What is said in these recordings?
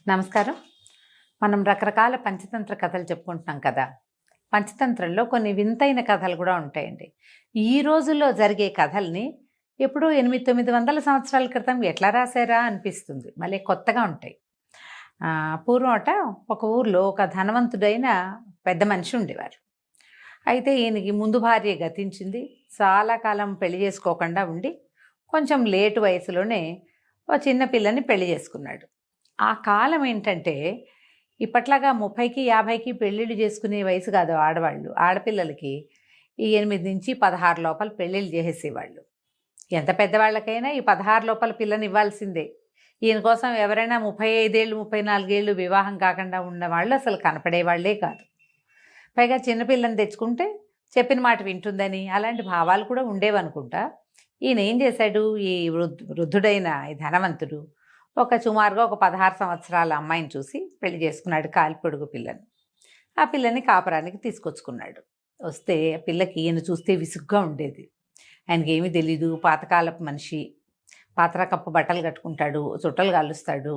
నమస్కారం. మనం రకరకాల పంచతంత్ర కథలు చెప్పుకుంటున్నాం కదా! పంచతంత్రంలో కొన్ని వింతైన కథలు కూడా ఉంటాయండి. ఈ రోజుల్లో జరిగే కథల్ని ఎప్పుడో 8, 900 సంవత్సరాల క్రితం ఎట్లా రాశారా అనిపిస్తుంది. మళ్ళీ కొత్తగా ఉంటాయి. పూర్వమట ఒక ఊర్లో ఒక ధనవంతుడైన పెద్ద మనిషి ఉండేవారు. అయితే ఈయనకి ముందు భార్య గతించింది. చాలా కాలం పెళ్లి చేసుకోకుండా ఉండి కొంచెం లేటు వయసులోనే ఓ చిన్న పిల్లని పెళ్లి చేసుకున్నాడు. ఆ కాలం ఏంటంటే ఇప్పట్లాగా 30కి 50కి పెళ్ళిళ్ళు చేసుకునే వయసు కాదు ఆడవాళ్ళు. ఆడపిల్లలకి ఈ 8 నుంచి 16 లోపల పెళ్ళిళ్ళు చేసేసేవాళ్ళు. ఎంత పెద్దవాళ్ళకైనా ఈ 16 లోపల పిల్లని ఇవ్వాల్సిందే. ఈయన కోసం ఎవరైనా 35 ఏళ్ళు 34 ఏళ్ళు వివాహం కాకుండా ఉన్నవాళ్ళు అసలు కనపడేవాళ్లే కాదు. పైగా చిన్నపిల్లని తెచ్చుకుంటే చెప్పిన మాట వింటుందని అలాంటి భావాలు కూడా ఉండేవనుకుంటా. ఈయన ఏం చేశాడు, ఈ వృద్ధుడైన ఈ ధనవంతుడు సుమారుగా ఒక 16 సంవత్సరాల అమ్మాయిని చూసి పెళ్లి చేసుకున్నాడు, కాలిపొడుగు పిల్లని. ఆ పిల్లని కాపురానికి తీసుకొచ్చుకున్నాడు. వస్తే ఆ పిల్లకి ఈయన చూస్తే విసుగ్గా ఉండేది. ఆయనకి ఏమీ తెలీదు, పాతకాలపు మనిషి. పాతరకప్పు బట్టలు కట్టుకుంటాడు, చుట్టలు కాలుస్తాడు,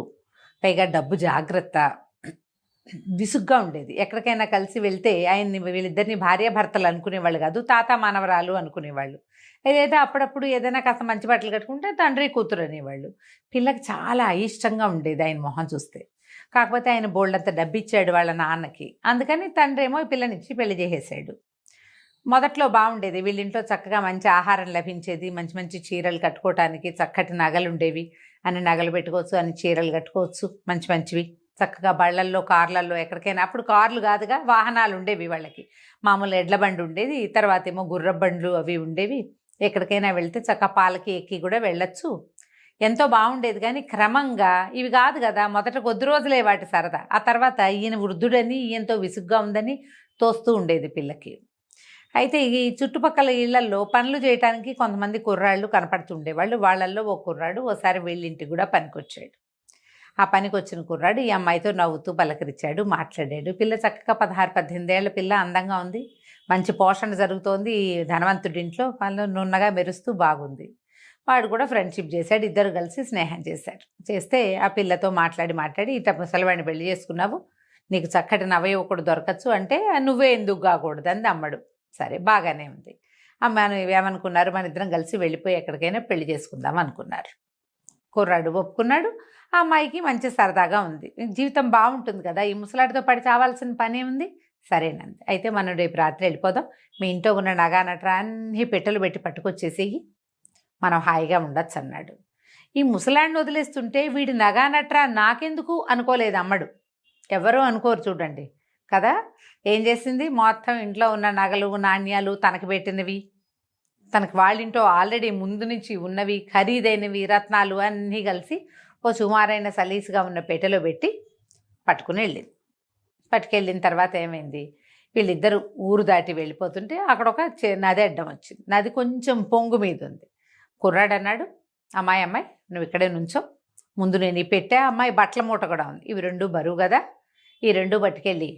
పైగా డబ్బు జాగ్రత్త. విసుగ్గా ఉండేది. ఎక్కడికైనా కలిసి వెళ్తే ఆయన్ని వీళ్ళిద్దరిని భార్యాభర్తలు అనుకునేవాళ్ళు కాదు, తాత మనవరాలు అనుకునేవాళ్ళు. ఏదైతే అప్పుడప్పుడు ఏదైనా కాస్త మంచి బట్టలు కట్టుకుంటే తండ్రి కూతురు అనేవాళ్ళు. పిల్లకి చాలా అయిష్టంగా ఉండేది ఆయన మొహం చూస్తే. కాకపోతే ఆయన బోల్డంత డబ్బిచ్చాడు వాళ్ళ నాన్నకి. అందుకని తండ్రి ఏమో పిల్లనిచ్చి పెళ్లి చేసేసాడు. మొదట్లో బాగుండేది. వీళ్ళింట్లో చక్కగా మంచి ఆహారం లభించేది, మంచి మంచి చీరలు కట్టుకోవటానికి చక్కటి నగలు ఉండేవి. అన్ని నగలు పెట్టుకోవచ్చు, అన్ని చీరలు కట్టుకోవచ్చు మంచి మంచివి. చక్కగా బళ్ళల్లో కార్లల్లో ఎక్కడికైనా, అప్పుడు కార్లు కాదుగా వాహనాలు ఉండేవి వాళ్ళకి. మామూలు ఎడ్ల బండి ఉండేది, తర్వాత ఏమో గుర్రబండ్లు అవి ఉండేవి. ఎక్కడికైనా వెళ్తే చక్కగా పాలకి ఎక్కి కూడా వెళ్ళొచ్చు. ఎంతో బాగుండేది. కానీ క్రమంగా ఇవి కాదు కదా, మొదట కొద్ది రోజులే వాటి సరదా. ఆ తర్వాత ఈయన వృద్ధుడని ఈయనతో విసుగ్గా ఉందని తోస్తూ ఉండేది పిల్లకి. అయితే ఈ చుట్టుపక్కల ఇళ్లల్లో పనులు చేయడానికి కొంతమంది కుర్రాళ్ళు కనపడుతుండేవాళ్ళు. వాళ్ళల్లో ఓ కుర్రాడు ఓసారి వీళ్ళింటికి కూడా పనికొచ్చాడు. ఆ పనికి వచ్చిన కుర్రాడు ఈ అమ్మాయితో నవ్వుతూ పలకరించాడు, మాట్లాడాడు. పిల్ల చక్కగా 16-18 ఏళ్ల పిల్ల, అందంగా ఉంది, మంచి పోషణ జరుగుతోంది. ఈ ధనవంతుడింట్లో పనులు నున్నగా మెరుస్తూ బాగుంది. వాడు కూడా ఫ్రెండ్షిప్ చేశాడు. ఇద్దరు కలిసి స్నేహం చేశారు. చేస్తే ఆ పిల్లతో మాట్లాడి ఇట ముసలివాడిని పెళ్లి చేసుకున్నావు, నీకు చక్కటి నవయువకుడు దొరకచ్చు అంటే నువ్వే ఎందుకు కాకూడదు అంది అమ్మడు. సరే బాగానే ఉంది. అమ్మ ఏమనుకున్నారు, మన ఇద్దరం కలిసి వెళ్ళిపోయి ఎక్కడికైనా పెళ్లి చేసుకుందాం అనుకున్నారు. కుర్రాడు ఒప్పుకున్నాడు. ఆ అమ్మాయికి మంచి సరదాగా ఉంది, జీవితం బాగుంటుంది కదా, ఈ ముసలాడితో పడి చావాల్సిన పని ఉంది. సరేనంది. అయితే మనం రేపు రాత్రి వెళ్ళిపోదాం, మీ ఇంట్లో ఉన్న నగా నట్రా అన్నీ పెట్టెలు పెట్టి పట్టుకొచ్చేసేయి, మనం హాయిగా ఉండొచ్చు అన్నాడు. ఈ ముసలాడిని వదిలేస్తుంటే వీడి నగా నట్రా నాకెందుకు అనుకోలేదు అమ్మడు. ఎవరూ అనుకోరు చూడండి కదా. ఏం చేసింది, మొత్తం ఇంట్లో ఉన్న నగలు నాణ్యాలు తనకి పెట్టినవి, తనకి వాళ్ళింట్లో ఆల్రెడీ ముందు నుంచి ఉన్నవి ఖరీదైనవి రత్నాలు అన్నీ కలిసి ఓ సుమారైన సలీసుగా ఉన్న పెట్టెలో పెట్టి పట్టుకుని వెళ్ళింది. పట్టుకెళ్ళిన తర్వాత ఏమైంది, వీళ్ళిద్దరూ ఊరు దాటి వెళ్ళిపోతుంటే అక్కడ ఒక నది అడ్డం వచ్చింది. నది కొంచెం పొంగు మీద ఉంది. కుర్రాడు అన్నాడు, అమ్మాయి నువ్వు ఇక్కడే నుంచో, ముందు నేను ఈ పెట్టే, అమ్మాయి బట్టల మూట కూడా ఉంది, ఇవి 2 బరువు కదా, ఈ 2 పట్టుకెళ్ళి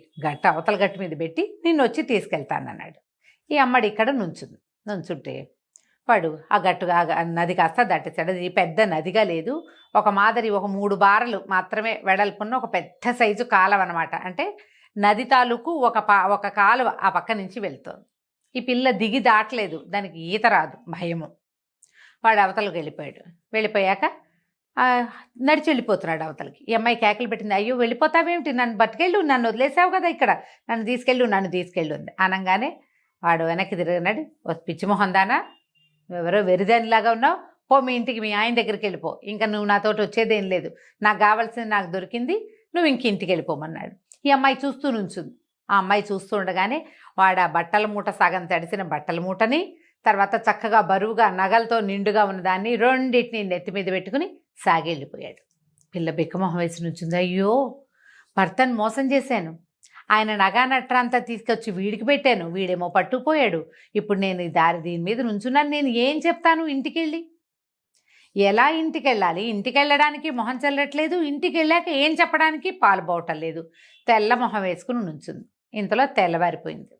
అవతల గట్టు మీద పెట్టి నిన్ను వచ్చి తీసుకెళ్తానన్నాడు. ఈ అమ్మాయి ఇక్కడ నుంచుంటే వాడు ఆ గట్టుగా నది కాస్త దాటేశాడు. అది పెద్ద నదిగా లేదు, ఒక 3 బారలు మాత్రమే వెడల్పున్న ఒక పెద్ద సైజు కాలువ అనమాట. అంటే నది తాలూకు ఒక కాలువ ఆ పక్క నుంచి వెళ్తోంది. ఈ పిల్ల దిగి దాటలేదు, దానికి ఈత రాదు, భయము. వాడు అవతలకు వెళ్ళిపోయాడు. వెళ్ళిపోయాక నడిచి వెళ్ళిపోతున్నాడు అవతలకి. ఈ అమ్మాయి కేకలు పెట్టింది, అయ్యో వెళ్ళిపోతావేమిటి, నన్ను బతికెళ్ళు, నన్ను వదిలేసావు కదా ఇక్కడ, నన్ను తీసుకెళ్ళు ఉంది. అనగానే వాడు వెనక్కి తిరిగినాడు, పిచ్చిమొహం దానా, నువ్వెవరో వెరిదానిలాగా ఉన్నావు, పో మీ ఇంటికి, మీ ఆయన దగ్గరికి వెళ్ళిపో, ఇంకా నువ్వు నాతోటి వచ్చేదేం లేదు, నాకు కావాల్సింది నాకు దొరికింది, నువ్వు ఇంక ఇంటికి వెళ్ళిపోమన్నాడు. ఈ అమ్మాయి చూస్తూ నుంచుంది. ఆ అమ్మాయి చూస్తూ ఉండగానే వాడు ఆ బట్టల మూట, సగం తడిసిన బట్టల మూటని, తర్వాత చక్కగా బరువుగా నగలతో నిండుగా ఉన్నదాన్ని రెండింటిని నెత్తి మీద పెట్టుకుని సాగి వెళ్ళిపోయాడు. పిల్ల బిక్కమొహం వేసి నుంచుంది, అయ్యో భర్తను మోసం చేశాను, ఆయన నగా నట్రంతా తీసుకొచ్చి వీడికి పెట్టాను, వీడేమో పట్టుకుపోయాడు, ఇప్పుడు నేను దీని మీద నుంచున్నాను, నేను ఏం చెప్తాను ఇంటికెళ్ళి, ఎలా ఇంటికి వెళ్ళాలి, ఇంటికి వెళ్ళడానికి మొహం చల్లట్లేదు, ఇంటికి వెళ్ళాక ఏం చెప్పడానికి పాలు పోవటం లేదు, తెల్ల మొహం వేసుకుని నుంచుంది. ఇంతలో తెల్లవారిపోయింది.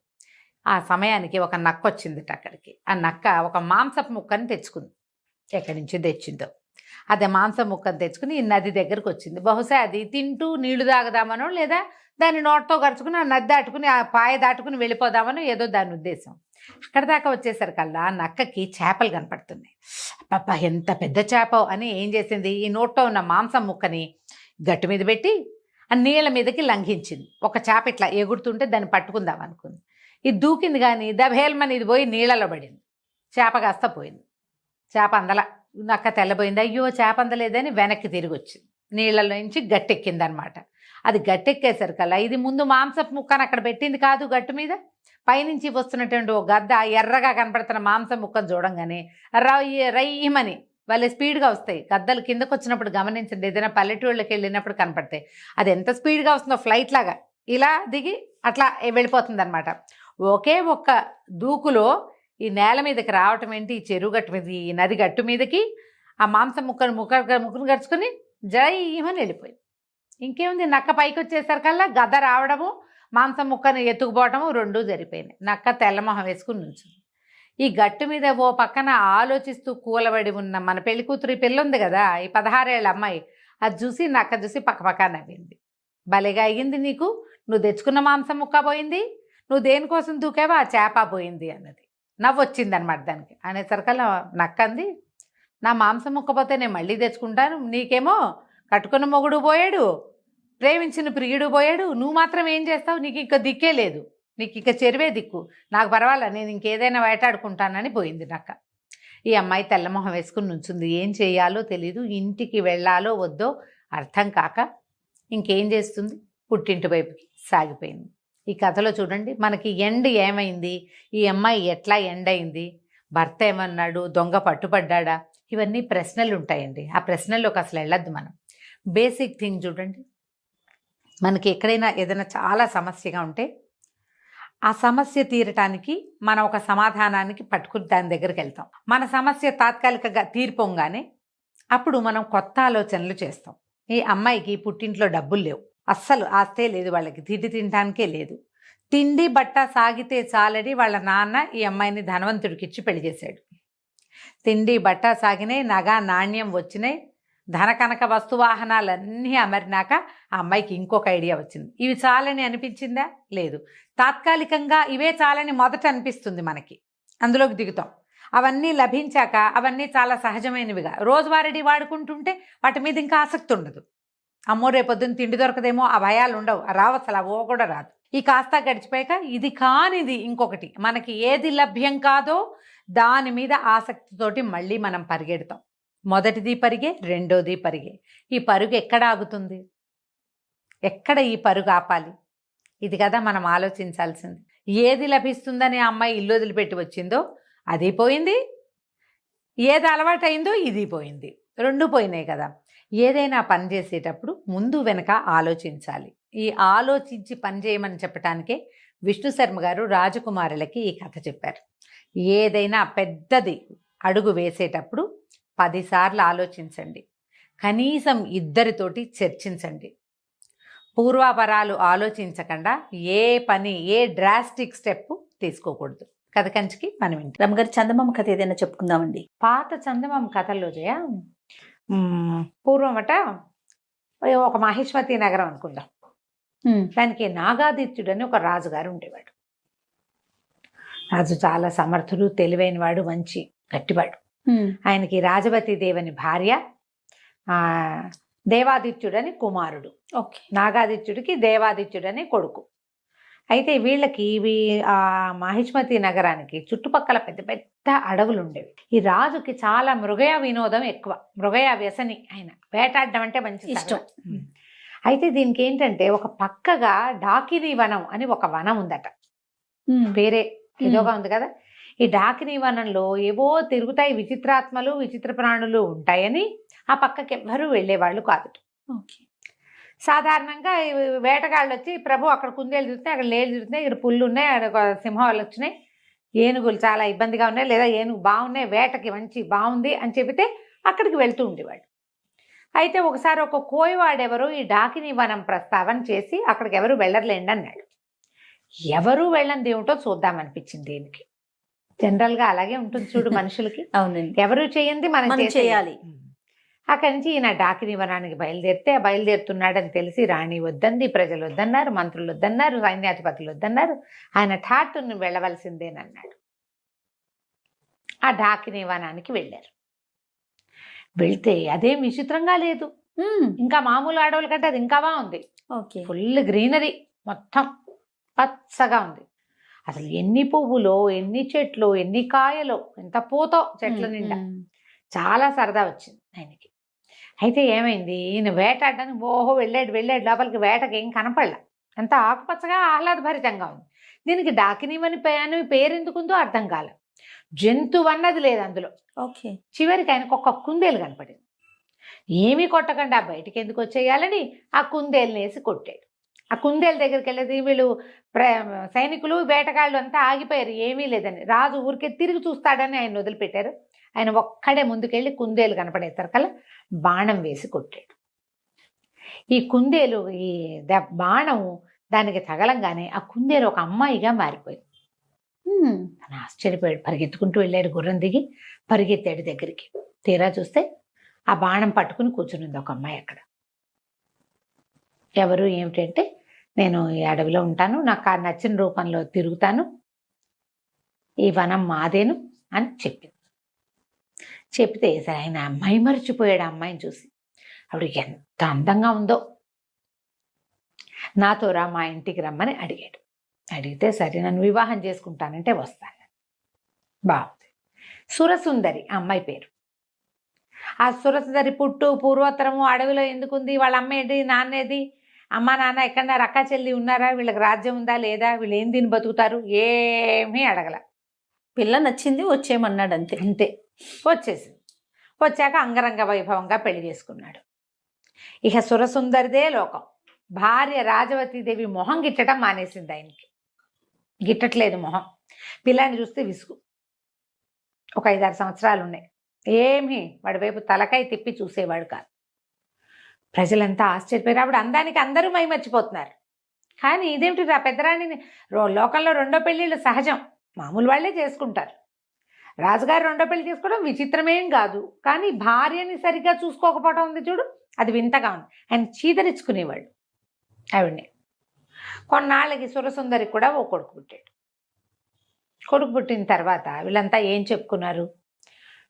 ఆ సమయానికి ఒక నక్క వచ్చిందిట అక్కడికి. ఆ నక్క ఒక మాంసపు ముక్కని తెచ్చుకుంది, ఎక్కడి నుంచి తెచ్చిందో. అదే మాంసం ముక్కను తెచ్చుకుని ఈ నది దగ్గరకు వచ్చింది. బహుశా అది తింటూ నీళ్లు తాగదామనో లేదా దాన్ని నోటితో గరుచుకుని ఆ నది దాటుకుని ఆ పాయ దాటుకుని వెళ్ళిపోదామనో ఏదో దాని ఉద్దేశం. అక్కడ దాకా వచ్చేసరికల్లా నక్కకి చేపలు కనపడుతున్నాయి. అబ్బబ్బా ఎంత పెద్ద చేప అని ఏం చేసింది, ఈ నోట్లో ఉన్న మాంసం ముక్కని గట్టు మీద పెట్టి ఆ నీళ్ళ మీదకి లంఘించింది. ఒక చేప ఇట్లా ఎగురుతుంటే దాన్ని పట్టుకుందాం అనుకుంది. ఇది దూకింది కానీ దభేల్మని ఇది పోయి నీళ్ళలో పడింది. చేప కాస్త పోయింది. చేప అందల. నక్క తెల్లబోయింది. అయ్యో చేప అందలేదని వెనక్కి తిరిగి వచ్చింది. నీళ్ళలో నుంచి గట్టెక్కిందనమాట. అది గట్టెక్కేసరికల్లా ఇది ముందు మాంసపు ముక్కను అక్కడ పెట్టింది కాదు, గట్టు మీద పైనుంచి వస్తున్నటువంటి ఓ గద్ద ఎర్రగా కనపడుతున్న మాంసం ముక్కను చూడంగానే రయ్యమని వాళ్ళే స్పీడ్గా వస్తాయి గద్దలు. కిందకు వచ్చినప్పుడు గమనించండి, ఏదైనా పల్లెటూళ్ళకి వెళ్ళినప్పుడు కనపడతాయి. అది ఎంత స్పీడ్గా వస్తుందో ఫ్లైట్ లాగా ఇలా దిగి అట్లా వెళ్ళిపోతుంది అనమాట. ఒకే ఒక్క దూకులో ఈ నేల మీదకి రావటం ఏంటి, ఈ చెరువు గట్టు మీద ఈ నది గట్టు మీదకి ఆ మాంసం ముక్కను గడుచుకొని జయమని వెళ్ళిపోయింది. ఇంకేముంది, నక్క పైకి వచ్చేసరికల్లా గద్ద రావడము మాంసం ముక్కను ఎత్తుకుపోవటము రెండూ జరిపోయినాయి. నక్క తెల్లమొహం వేసుకుని నుంచుంది. ఈ గట్టు మీద ఓ పక్కన ఆలోచిస్తూ కూలబడి ఉన్న మన పెళ్లి కూతురు ఈ పిల్ల ఉంది కదా, ఈ 16 ఏళ్ళ అమ్మాయి, అది చూసి నక్క చూసి పక్కపక్క నవ్వింది. భలేగా అయ్యింది నీకు, నువ్వు తెచ్చుకున్న మాంసం ముక్క పోయింది, నువ్వు దేనికోసం దూకావో ఆ చేప పోయింది అన్నది. నవ్వు వచ్చిందనమాట దానికి. అనేసరికల్లా నక్కంది, నా మాంసం ముక్క పోతే నేను మళ్ళీ తెచ్చుకుంటాను, నీకేమో కట్టుకున్న మొగుడు పోయాడు, ప్రేమించిన ప్రియుడు పోయాడు, నువ్వు మాత్రం ఏం చేస్తావు, నీకు ఇంకా దిక్కే లేదు, నీకు ఇంకా చెరువే దిక్కు, నాకు పర్వాలా నేను ఇంకేదైనా వేటాడుకుంటానని పోయింది నక్క. ఈ అమ్మాయి తెల్లమొహం వేసుకుని నుంచుంది. ఏం చేయాలో తెలీదు, ఇంటికి వెళ్ళాలో వద్దో అర్థం కాక ఇంకేం చేస్తుంది, పుట్టింటి వైపుకి సాగిపోయింది. ఈ కథలో చూడండి మనకి ఎండ్ ఏమైంది, ఈ అమ్మాయి ఎట్లా ఎండ్ అయింది, భర్త ఏమన్నాడు, దొంగ పట్టుపడ్డా, ఇవన్నీ ప్రశ్నలు ఉంటాయండి. ఆ ప్రశ్నల్లోకి అసలు వెళ్ళొద్దు మనం. బేసిక్ థింగ్ చూడండి, మనకి ఎక్కడైనా ఏదైనా చాలా సమస్యగా ఉంటే ఆ సమస్య తీరటానికి మనం ఒక సమాధానానికి పట్టుకుని దాని దగ్గరికి వెళ్తాం. మన సమస్య తాత్కాలికంగా తీరిపోగానే అప్పుడు మనం కొత్త ఆలోచనలు చేస్తాం. ఈ అమ్మాయికి పుట్టింట్లో డబ్బులు లేవు, అస్సలు ఆస్తే లేదు, వాళ్ళకి తిండి తినడానికే లేదు. తిండి బట్ట సాగితే చాలని వాళ్ళ నాన్న ఈ అమ్మాయిని ధనవంతుడికిచ్చి పెళ్లి చేశాడు. తిండి బట్ట సాగినాయి, నగ నాణ్యం వచ్చినాయి, ధన కనక వస్తువాహనాలన్నీ అమరినాక ఆ అమ్మాయికి ఇంకొక ఐడియా వచ్చింది. ఇవి చాలని అనిపించిందా? లేదు. తాత్కాలికంగా ఇవే చాలని మొదట అనిపిస్తుంది మనకి, అందులోకి దిగుతాం. అవన్నీ లభించాక అవన్నీ చాలా సహజమైనవిగా రోజువారీ వాడుకుంటుంటే వాటి మీద ఇంకా ఆసక్తి ఉండదు. అమ్మో రేపొద్దున తిండి దొరకదేమో, ఆ భయాలు ఉండవు, రావు, అసలు అవో కూడా రాదు. ఈ కాస్త గడిచిపోయాక ఇది కానిది ఇంకొకటి, మనకి ఏది లభ్యం కాదో దాని మీద ఆసక్తితోటి మళ్ళీ మనం పరిగెడతాం. మొదటిది పరిగే, రెండోది పరిగే. ఈ పరుగు ఎక్కడ ఆగుతుంది, ఎక్కడ ఈ పరుగు ఆపాలి, ఇది కదా మనం ఆలోచించాల్సింది. ఏది లభిస్తుందని ఆ అమ్మాయి ఇల్లు వదిలిపెట్టి వచ్చిందో అది పోయింది, ఏది అలవాటైందో ఇది పోయింది, రెండు పోయినాయి కదా. ఏదైనా పని చేసేటప్పుడు ముందు వెనక ఆలోచించాలి. ఈ ఆలోచించి పని చేయమని చెప్పటానికే విష్ణు శర్మ గారు రాజకుమారులకి ఈ కథ చెప్పారు. ఏదైనా పెద్దది అడుగు వేసేటప్పుడు 10 సార్లు ఆలోచించండి, కనీసం ఇద్దరితోటి చర్చించండి. పూర్వాపరాలు ఆలోచించకుండా ఏ పని, ఏ డ్రాస్టిక్ స్టెప్ తీసుకోకూడదు. కథ కంచికి మనం ఇంటి రమ్మగారు చందమామ కథ ఏదైనా చెప్పుకుందామండి. పాత చందమామ కథల్లో జయ పూర్వమట ఒక మహిష్మతి నగరం అనుకుందాం. దానికి నాగాదిత్యుడు అని ఒక రాజుగారు ఉండేవాడు. రాజు చాలా సమర్థుడు, తెలివైన వాడు, మంచి గట్టివాడు. ఆయనకి రాజవతి దేవని భార్య, దేవాదిత్యుడని కుమారుడు. ఓకే. నాగాదిత్యుడికి దేవాదిత్యుడని కొడుకు. అయితే వీళ్ళకి ఆ మహిష్మతి నగరానికి చుట్టుపక్కల పెద్ద పెద్ద అడవులు ఉండేవి. ఈ రాజుకి చాలా మృగయ వినోదం ఎక్కువ, మృగయ వ్యసని. ఆయన వేటాడడం అంటే మంచి ఇష్టం. అయితే దీనికి ఏంటంటే ఒక పక్కగా డాకిని వనం అని ఒక వనం ఉందట. పేరే ఏదోగా ఉంది కదా. ఈ డాకిని వనంలో ఏవో తిరుగుతాయి విచిత్రాత్మలు, విచిత్ర ప్రాణులు ఉంటాయని ఆ పక్కకి ఎవ్వరూ వెళ్ళేవాళ్ళు కాదు. సాధారణంగా వేటగాళ్ళు వచ్చి ప్రభు అక్కడ కుందేలు తిరుగుతున్నాయి, అక్కడ లేలు తిరుగుతున్నాయి, ఇక్కడ పుల్లు ఉన్నాయి, అక్కడ సింహాలు వచ్చినాయి, ఏనుగులు చాలా ఇబ్బందిగా ఉన్నాయి, లేదా ఏనుగు బాగున్నాయి, వేటకి మంచి బాగుంది అని చెబితే అక్కడికి వెళ్తూ ఉండేవాడు. అయితే ఒకసారి ఒక కోయవాడెవరు ఈ డాకిని వనం ప్రస్తావన చేసి అక్కడికి ఎవరు వెళ్ళర్లేండి అన్నాడు. ఎవరు వెళ్ళంది ఏమిటో చూద్దామనిపించింది దీనికి. జనరల్గా అలాగే ఉంటుంది చూడు మనుషులకి. అవునండి, ఎవరు చేయండి మనం చేయాలి. అక్కడి నుంచి ఈయన డాకిని వనానికి బయలుదేరితే బయలుదేరుతున్నాడని తెలిసి రాణి వద్దంది, ప్రజలు వద్దన్నారు, మంత్రులు వద్దన్నారు, సైన్యాధిపతులు వద్దన్నారు. ఆయన ఠాటును వెళ్ళవలసిందేనన్నాడు. ఆ డాకిని వనానికి వెళ్ళారు. వెళ్తే అదేం విచిత్రంగా లేదు. ఇంకా మామూలు అడవుల కంటే అది ఇంకా బాగుంది. ఓకే. ఫుల్ గ్రీనరీ, మొత్తం పచ్చగా ఉంది. అసలు ఎన్ని పువ్వులో, ఎన్ని చెట్లు, ఎన్ని కాయలో, ఎంత పూతో చెట్ల నిండా. చాలా సరదా వచ్చింది ఆయనకి. అయితే ఏమైంది, ఈయన వేటాడడానికి వెళ్ళాడు లోపలికి. వేటకి ఏం కనపడలా, ఎంత ఆకుపచ్చగా ఆహ్లాదభరితంగా ఉంది. దీనికి డాకినివని పేరు ఎందుకుందో అర్థం కాల. జంతువు అన్నది లేదు అందులో. ఓకే. చివరికి ఆయనకు ఒక కుందేలు కనపడింది. ఏమీ కొట్టకుండా బయటికి ఎందుకు వచ్చేయాలని ఆ కుందేలుని వేసి కొట్టాడు. ఆ కుందేలు దగ్గరికి వెళ్ళేది వీళ్ళు సైనికులు వేటగాళ్ళు అంతా ఆగిపోయారు, ఏమీ లేదని. రాజు ఊరికే తిరిగి చూస్తాడని ఆయన వదిలిపెట్టారు. ఆయన ఒక్కడే ముందుకెళ్ళి కుందేలు కనపడే తరకల్లా బాణం వేసి కొట్టాడు. ఈ కుందేలు ఈ బాణం దానికి తగలంగానే ఆ కుందేలు ఒక అమ్మాయిగా మారిపోయింది. తను ఆశ్చర్యపోయాడు. పరిగెత్తుకుంటూ వెళ్ళాడు, గుర్రం దిగి పరిగెత్తాడు దగ్గరికి. తీరా చూస్తే ఆ బాణం పట్టుకుని కూర్చునింది ఒక అమ్మాయి అక్కడ. ఎవరు ఏమిటంటే, నేను ఈ అడవిలో ఉంటాను, నాకు ఆ నచ్చిన రూపంలో తిరుగుతాను, ఈ వనం మాదేను అని చెప్పింది. చెప్తే సరే ఆయన అమ్మాయి మర్చిపోయాడు. ఆ అమ్మాయిని చూసి ఆవిడ ఎంత అందంగా ఉందో, నాతో రా మా ఇంటికి రమ్మని అడిగాడు. అడిగితే సరే నన్ను వివాహం చేసుకుంటానంటే వస్తాను. బాగుంది. సురసుందరి ఆ అమ్మాయి పేరు. ఆ సురసుందరి పూర్వోత్తరము అడవిలో ఎందుకుంది, వాళ్ళ అమ్మ ఏంటి, నాన్నేది, అమ్మ నాన్న ఎక్కడన్నారు, అక్క చెల్లి ఉన్నారా, వీళ్ళకి రాజ్యం ఉందా లేదా, వీళ్ళు ఏం తిని బతుకుతారు, ఏమీ అడగల. పిల్ల నచ్చింది, వచ్చేయమన్నాడు అంతే. అంతే. వచ్చేసింది. వచ్చాక అంగరంగ వైభవంగా పెళ్లి చేసుకున్నాడు. ఇక సురసుందరిదే లోకం. భార్య రాజవతీదేవి మొహం గిట్టడం మానేసింది ఆయనకి. గిట్టట్లేదు మొహం. పిల్లాన్ని చూస్తే విసుగు. ఒక 5-6 సంవత్సరాలు ఉన్నాయి. ఏమీ వాడి వైపు తలకాయ తిప్పి చూసేవాడు కాదు. ప్రజలంతా ఆశ్చర్యపోయారు. ఆవిడ అందానికి అందరూ మైమర్చిపోతున్నారు. కానీ ఇదేమిటి, ఆ పెద్దరాణిని లోకంలో 2వ పెళ్ళిళ్ళు సహజం, మామూలు వాళ్ళే చేసుకుంటారు. రాజుగారు 2వ పెళ్లి చేసుకోవడం విచిత్రమేం కాదు. కానీ భార్యని సరిగ్గా చూసుకోకపోవడం ఉంది చూడు, అది వింతగా ఉంది. ఆయన చీదరించుకునేవాడు ఆవిడ్ని. కొన్నాళ్ళకి సురసుందరికి కూడా ఓ కొడుకు పుట్టాడు. కొడుకు పుట్టిన తర్వాత వీళ్ళంతా ఏం చెప్పుకున్నారు,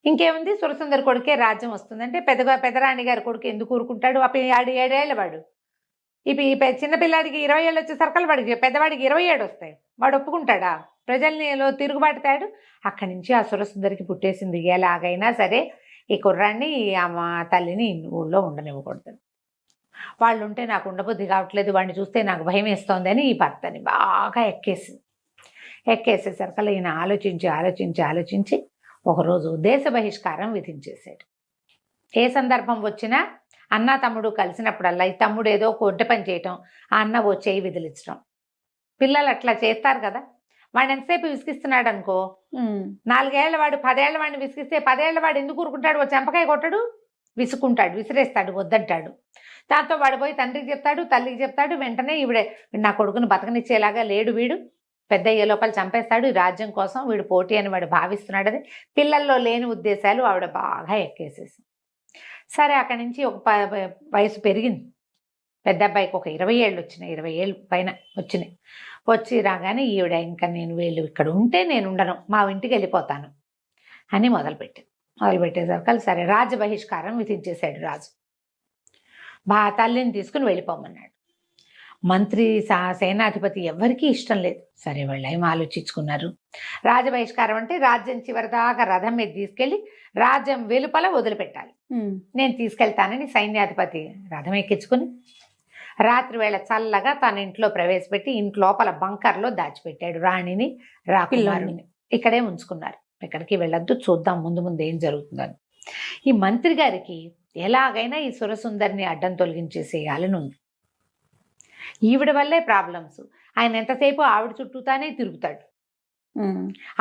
ఇంకేముంది, సురసుందరి కొడుకే రాజ్యం వస్తుందంటే పెద్దరాణి గారి కొడుకు ఎందుకు ఊరుకుంటాడు. 7 ఏళ్ళ వాడు. ఇప్పుడు చిన్నపిల్లాడికి 20 ఏళ్ళు వచ్చేసరికి వాడికి పెద్దవాడికి 27 వస్తాయి. వాడు ఒప్పుకుంటాడా? ప్రజల్ని తిరుగుబాటు తాడు. అక్కడి నుంచి ఆ సురసుందరికి పుట్టేసింది, ఎలాగైనా సరే ఈ కుర్రాన్ని మా తల్లిని ఊళ్ళో ఉండనివ్వకూడదు, వాళ్ళు ఉంటే నాకు ఉండబుద్ధి కావట్లేదు, వాడిని చూస్తే నాకు భయం వేస్తోంది అని ఈ భర్తని బాగా ఎక్కేసేసరికల్లా ఈయన ఆలోచించి ఒకరోజు దేశ బహిష్కారం విధించేశాడు. ఏ సందర్భం వచ్చినా అన్న తమ్ముడు కలిసినప్పుడల్లా ఈ తమ్ముడు ఏదో కొంటె పని చేయటం, ఆ అన్న ఓ చేయి విదిలించడం. పిల్లలు అట్లా చేస్తారు కదా. వాడు ఎంతసేపు విసిగిస్తున్నాడు అనుకో, 4 ఏళ్ల వాడు 10 ఏళ్ల వాడిని విసిగిస్తే 10 ఏళ్ల వాడు ఎందుకు ఊరుకుంటాడు, ఓ చెంపకాయ కొట్టడు, విసుకుంటాడు, విసిరేస్తాడు, వద్దంటాడు. దాంతో వాడు పోయి తండ్రికి చెప్తాడు, తల్లికి చెప్తాడు. వెంటనే ఈవిడే నా కొడుకుని బతకనిచ్చేలాగా లేడు, వీడు పెద్ద అయ్యే లోపల చంపేస్తాడు, ఈ రాజ్యం కోసం వీడు పోటీ అని వాడు భావిస్తున్నాడని పిల్లల్లో లేని ఉద్దేశాలు ఆవిడ బాగా ఎక్కేసేసి. సరే అక్కడి నుంచి ఒక వయసు పెరిగింది. పెద్ద అబ్బాయికి ఒక 20 ఏళ్ళు వచ్చినాయి, 20 ఏళ్ళు పైన వచ్చినాయి. వచ్చి రాగానే ఈవిడ ఇంకా నేను వీళ్ళు ఇక్కడ ఉంటే నేను ఉండను, మా ఇంటికి వెళ్ళిపోతాను అని మొదలుపెట్టేసరికి సరే రాజ్య బహిష్కారం విధించేశాడు రాజు. తల్లిని తీసుకుని వెళ్ళిపోమన్నాడు. మంత్రి సేనాధిపతి ఎవరికీ ఇష్టం లేదు. సరే వాళ్ళు ఏం ఆలోచించుకున్నారు, రాజ్య బహిష్కారం అంటే రాజ్యం చివరిదాకా రథం మీద తీసుకెళ్ళి రాజ్యం వెలుపల వదిలిపెట్టాలి, నేను తీసుకెళ్తానని సైన్యాధిపతి రథం ఎక్కించుకుని రాత్రి వేళ చల్లగా తన ఇంట్లో ప్రవేశపెట్టి ఇంట్లోపల బంకర్లో దాచిపెట్టాడు రాణిని, రాకుమారుని. ఇక్కడే ఉంచుకున్నారు, ఎక్కడికి వెళ్ళొద్దు, చూద్దాం ముందు ఏం జరుగుతుందని. ఈ మంత్రి గారికి ఎలాగైనా ఈ సురసుందరిని అడ్డం తొలగించేసేయాలని ఉంది. ఈవిడ వల్లే ప్రాబ్లమ్స్. ఆయన ఎంతసేపు ఆవిడ చుట్టూతానే తిరుగుతాడు.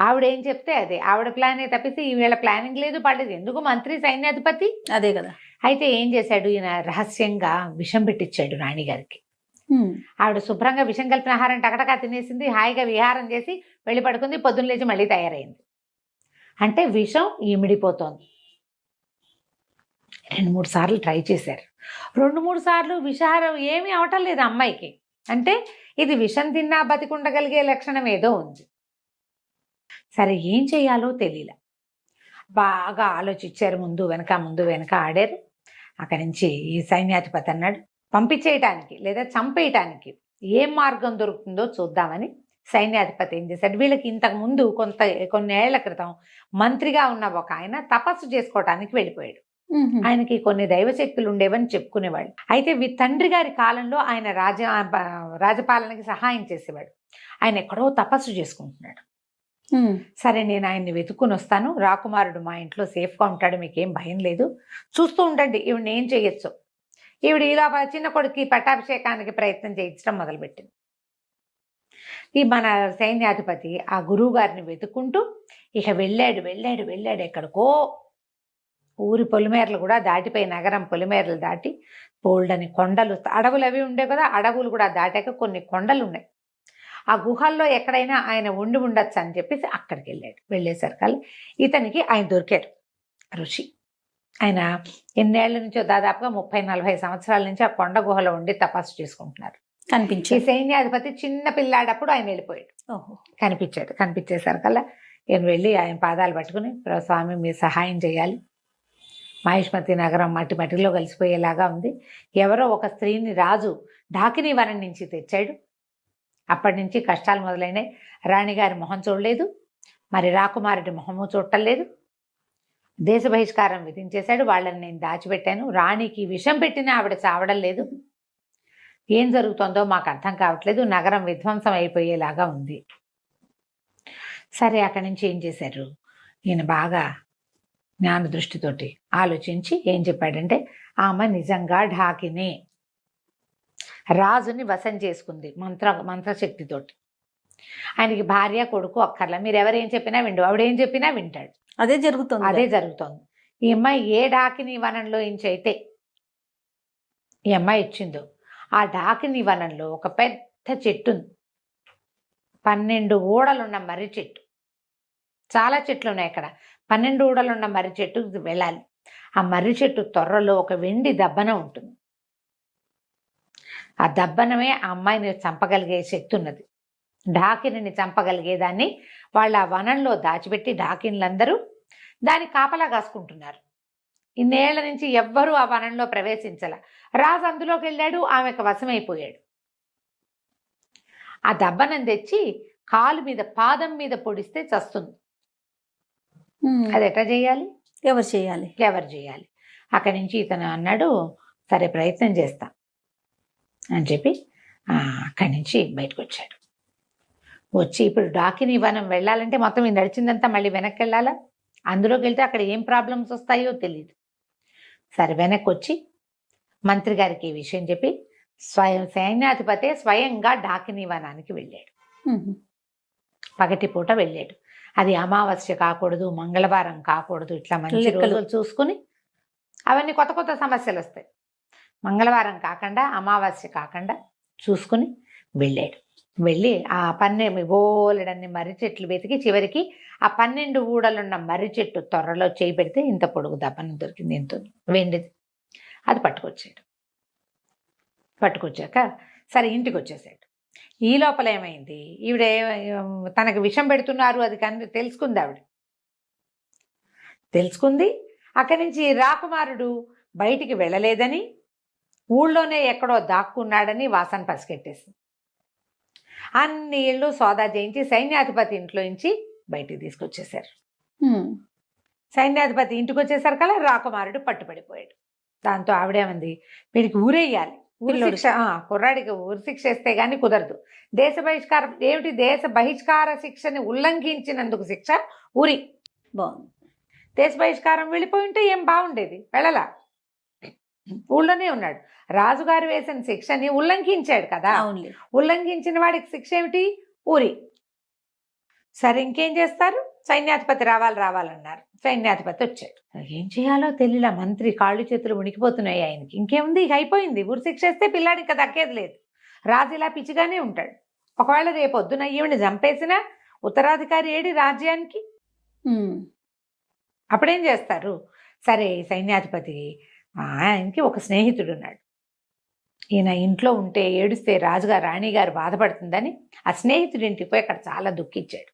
ఆవిడ ఏం చెప్తే అదే, ఆవిడ ప్లానే తప్పిస్తే ఈవేళ ప్లానింగ్ లేదు, పడలేదు. ఎందుకు మంత్రి సైన్యాధిపతి అదే కదా. అయితే ఏం చేశాడు ఈయన, రహస్యంగా విషం పెట్టించాడు రాణిగారికి. ఆవిడ శుభ్రంగా విషం కలిపిన ఆహారం టకటకా తినేసింది, హాయిగా విహారం చేసి వెళ్ళి పడుకుంది. పొద్దున్న లేచి మళ్ళీ తయారైంది. అంటే విషం ఇమిడిపోతోంది. 2-3 సార్లు ట్రై చేశారు. 2-3 సార్లు విషాహారం ఏమీ అవటం లేదు అమ్మాయికి. అంటే ఇది విషం తిన్నా బతికుండగలిగే లక్షణం ఏదో ఉంది. సరే ఏం చేయాలో తెలీల. బాగా ఆలోచించారు. ముందు వెనక ఆడారు. అక్కడి నుంచి ఈ సైన్యాధిపతి అన్నాడు, పంపించేయటానికి లేదా చంపేయటానికి ఏం మార్గం దొరుకుతుందో చూద్దామని సైన్యాధిపతి ఏం చేశాడు, వీళ్ళకి ఇంతకు ముందు కొన్ని ఏళ్ల క్రితం మంత్రిగా ఉన్న ఒక ఆయన తపస్సు చేసుకోవటానికి వెళ్ళిపోయాడు. ఆయనకి కొన్ని దైవశక్తులు ఉండేవని చెప్పుకునేవాడు. అయితే తండ్రి గారి కాలంలో ఆయన రాజపాలనకి సహాయం చేసేవాడు. ఆయన ఎక్కడో తపస్సు చేసుకుంటున్నాడు. సరే నేను ఆయన్ని వెతుక్కుని వస్తాను, రాకుమారుడు మా ఇంట్లో సేఫ్గా ఉంటాడు, మీకేం భయం లేదు, చూస్తూ ఉండండి, ఈవిడ ఏం చేయొచ్చు. ఈవిడ ఇలా చిన్న కొడుకు పట్టాభిషేకానికి ప్రయత్నం చేయించడం మొదలుపెట్టింది. ఈ మన సైన్యాధిపతి ఆ గురువు గారిని వెతుక్కుంటూ ఇక వెళ్ళాడు ఎక్కడికో ఊరి పొలిమేరలు కూడా దాటిపోయి నగరం పొలిమేరలు దాటి బోల్డని కొండలు, అడవులు అవి ఉండే కదా, అడవులు కూడా దాటాక కొన్ని కొండలు ఉన్నాయి. ఆ గుహల్లో ఎక్కడైనా ఆయన ఉండొచ్చు అని చెప్పేసి అక్కడికి వెళ్ళేసరికి ఇతనికి ఆయన దొరికాడు, ఋషి. ఆయన ఎన్నేళ్ల నుంచో దాదాపుగా 30-40 సంవత్సరాల నుంచి ఆ కొండ గుహలో ఉండి తపస్సు చేసుకుంటున్నారు. ఈ సైన్యాధిపతి చిన్న పిల్లాడప్పుడు ఆయన వెళ్ళిపోయాడు. కనిపించేసరికల్లా నేను వెళ్ళి ఆయన పాదాలు పట్టుకుని, స్వామి మీరు సహాయం చేయాలి, మహిష్మతి నగరం మట్టిలో కలిసిపోయేలాగా ఉంది. ఎవరో ఒక స్త్రీని రాజు ఢాకినీ వనం నుంచి తెచ్చాడు. అప్పటి నుంచి కష్టాలు మొదలైనాయి. రాణిగారి మొహం చూడలేదు, మరి రాకుమారుడి మొహము చూడలేదు. దేశ బహిష్కారం విధించేశాడు. వాళ్ళని నేను దాచిపెట్టాను. రాణికి విషం పెట్టినా ఆవిడ చావడం లేదు. ఏం జరుగుతుందో మాకు అర్థం కావట్లేదు. నగరం విధ్వంసం అయిపోయేలాగా ఉంది. సరే అక్కడి నుంచి ఏం చేశారు, ఈయన బాగా జ్ఞాన దృష్టితోటి ఆలోచించి ఏం చెప్పాడంటే, ఆమె నిజంగా ఢాకిని రాజుని వశం చేసుకుంది మంత్రశక్తితోటి. ఆయనకి భార్య కొడుకు అక్కర్లా, మీరు ఎవరేం చెప్పినా విండు, ఆవిడేం చెప్పినా వింటాడు. అదే జరుగుతోంది. ఈ అమ్మాయి ఏ ఢాకిని వనంలో అయితే ఈ అమ్మాయి ఇచ్చిందో ఆ ఢాకిని వనంలో ఒక పెద్ద చెట్టు ఉంది. 12 ఊడలున్న మర్రి చెట్టు. చాలా చెట్లు ఉన్నాయి అక్కడ. 12 ఊడలున్న మర్రి చెట్టుకు వెళ్ళాలి. ఆ మర్రి చెట్టు తొర్రలో ఒక వెండి దబ్బన ఉంటుంది. ఆ దబ్బనమే ఆ అమ్మాయిని చంపగలిగే శక్తి ఉన్నది. ఢాకిని చంపగలిగేదాన్ని వాళ్ళు ఆ వనంలో దాచిపెట్టి ఢాకిన్లందరూ దాన్ని కాపలా కాసుకుంటున్నారు. ఇన్నేళ్ల నుంచి ఎవ్వరూ ఆ వనంలో ప్రవేశించాల. రాజు అందులోకి వెళ్ళాడు, ఆమెకు వశమైపోయాడు. ఆ దబ్బనం తెచ్చి కాలు మీద పాదం మీద పొడిస్తే చస్తుంది. అది ఎట్లా చేయాలి, ఎవరు చేయాలి. అక్కడి నుంచి ఇతను అన్నాడు, సరే ప్రయత్నం చేస్తా అని చెప్పి అక్కడి నుంచి బయటకు వచ్చాడు. వచ్చి ఇప్పుడు ఢాకిని వనం వెళ్ళాలంటే మొత్తం ఈ నడిచిందంతా మళ్ళీ వెనక్కి వెళ్ళాలా. అందులోకి వెళ్తే అక్కడ ఏం ప్రాబ్లమ్స్ వస్తాయో తెలియదు. సరే వెనక్కి వచ్చి మంత్రి గారికి ఈ విషయం చెప్పి సైన్యాధిపతి స్వయంగా ఢాకిని వనానికి వెళ్ళాడు. పగటిపూట వెళ్ళాడు. అది అమావాస్య కాకూడదు, మంగళవారం కాకూడదు, ఇట్లా మంచి రోజులు చూసుకుని. అవన్నీ కొత్త సమస్యలు వస్తాయి. మంగళవారం కాకుండా అమావాస్య కాకుండా చూసుకుని వెళ్ళాడు. వెళ్ళి ఆ 12 బోలెడన్ని మర్రి చెట్లు వెతికి చివరికి ఆ 12 ఊడలున్న మర్రి చెట్టు తొర్రలో చేయి పెడితే ఇంత పొడుగు దప్పన దొరికింది, ఇంత వెండిది. అది పట్టుకొచ్చాక సరే ఇంటికి వచ్చేసాడు. ఈ లోపల ఏమైంది, ఈవిడ తనకు విషం పెడుతున్నారు అది కానీ తెలుసుకుంది. అక్కడి నుంచి రాకుమారుడు బయటికి వెళ్ళలేదని, ఊళ్ళోనే ఎక్కడో దాక్కున్నాడని వాసన పసిగట్టేసింది. అన్ని ఇళ్ళు సోదా చేయించి సైన్యాధిపతి ఇంట్లో నుంచి బయటికి తీసుకొచ్చేశారు. సైన్యాధిపతి ఇంటికి వచ్చేసరికల్లా రాకుమారుడు పట్టుబడిపోయాడు. దాంతో ఆవిడేమంది, వీడికి ఊరేయాలి, కుర్రాడికి ఊరి శిక్ష వేస్తే గానీ కుదరదు. దేశ బహిష్కారం ఏమిటి, దేశ బహిష్కార శిక్షని ఉల్లంఘించినందుకు శిక్ష ఊరి. బాగుంది. దేశ బహిష్కారం వెళ్ళిపోయి ఉంటే ఏం బాగుండేది, వెళ్ళలా, ఊళ్ళోనే ఉన్నాడు. రాజుగారు వేసిన శిక్షని ఉల్లంఘించాడు కదా, ఉల్లంఘించిన వాడికి శిక్ష ఏమిటి, ఊరి. సరే ఇంకేం చేస్తారు, సైన్యాధిపతి రావాలన్నారు. సైన్యాధిపతి వచ్చాడు. ఏం చేయాలో తెలియలా. మంత్రి కాళ్ళు చేతులు ఉనికిపోతున్నాయి ఆయనకి. ఇంకేముంది, ఇక అయిపోయింది. ఊరి శిక్ష వేస్తే పిల్లాడికి ఇంకా దక్కేది లేదు. రాజు ఇలా పిచ్చిగానే ఉంటాడు. ఒకవేళ రేపొద్దున ఈవిని చంపేసినా ఉత్తరాధికారి ఏడి రాజ్యానికి, అప్పుడేం చేస్తారు. సరే సైన్యాధిపతి ఆయనకి ఒక స్నేహితుడు ఉన్నాడు. ఈయన ఇంట్లో ఉంటే ఏడుస్తే రాజుగారు రాణిగారు బాధపడుతుందని ఆ స్నేహితుడి ఇంటికి పోయి అక్కడ చాలా దుఃఖించాడు.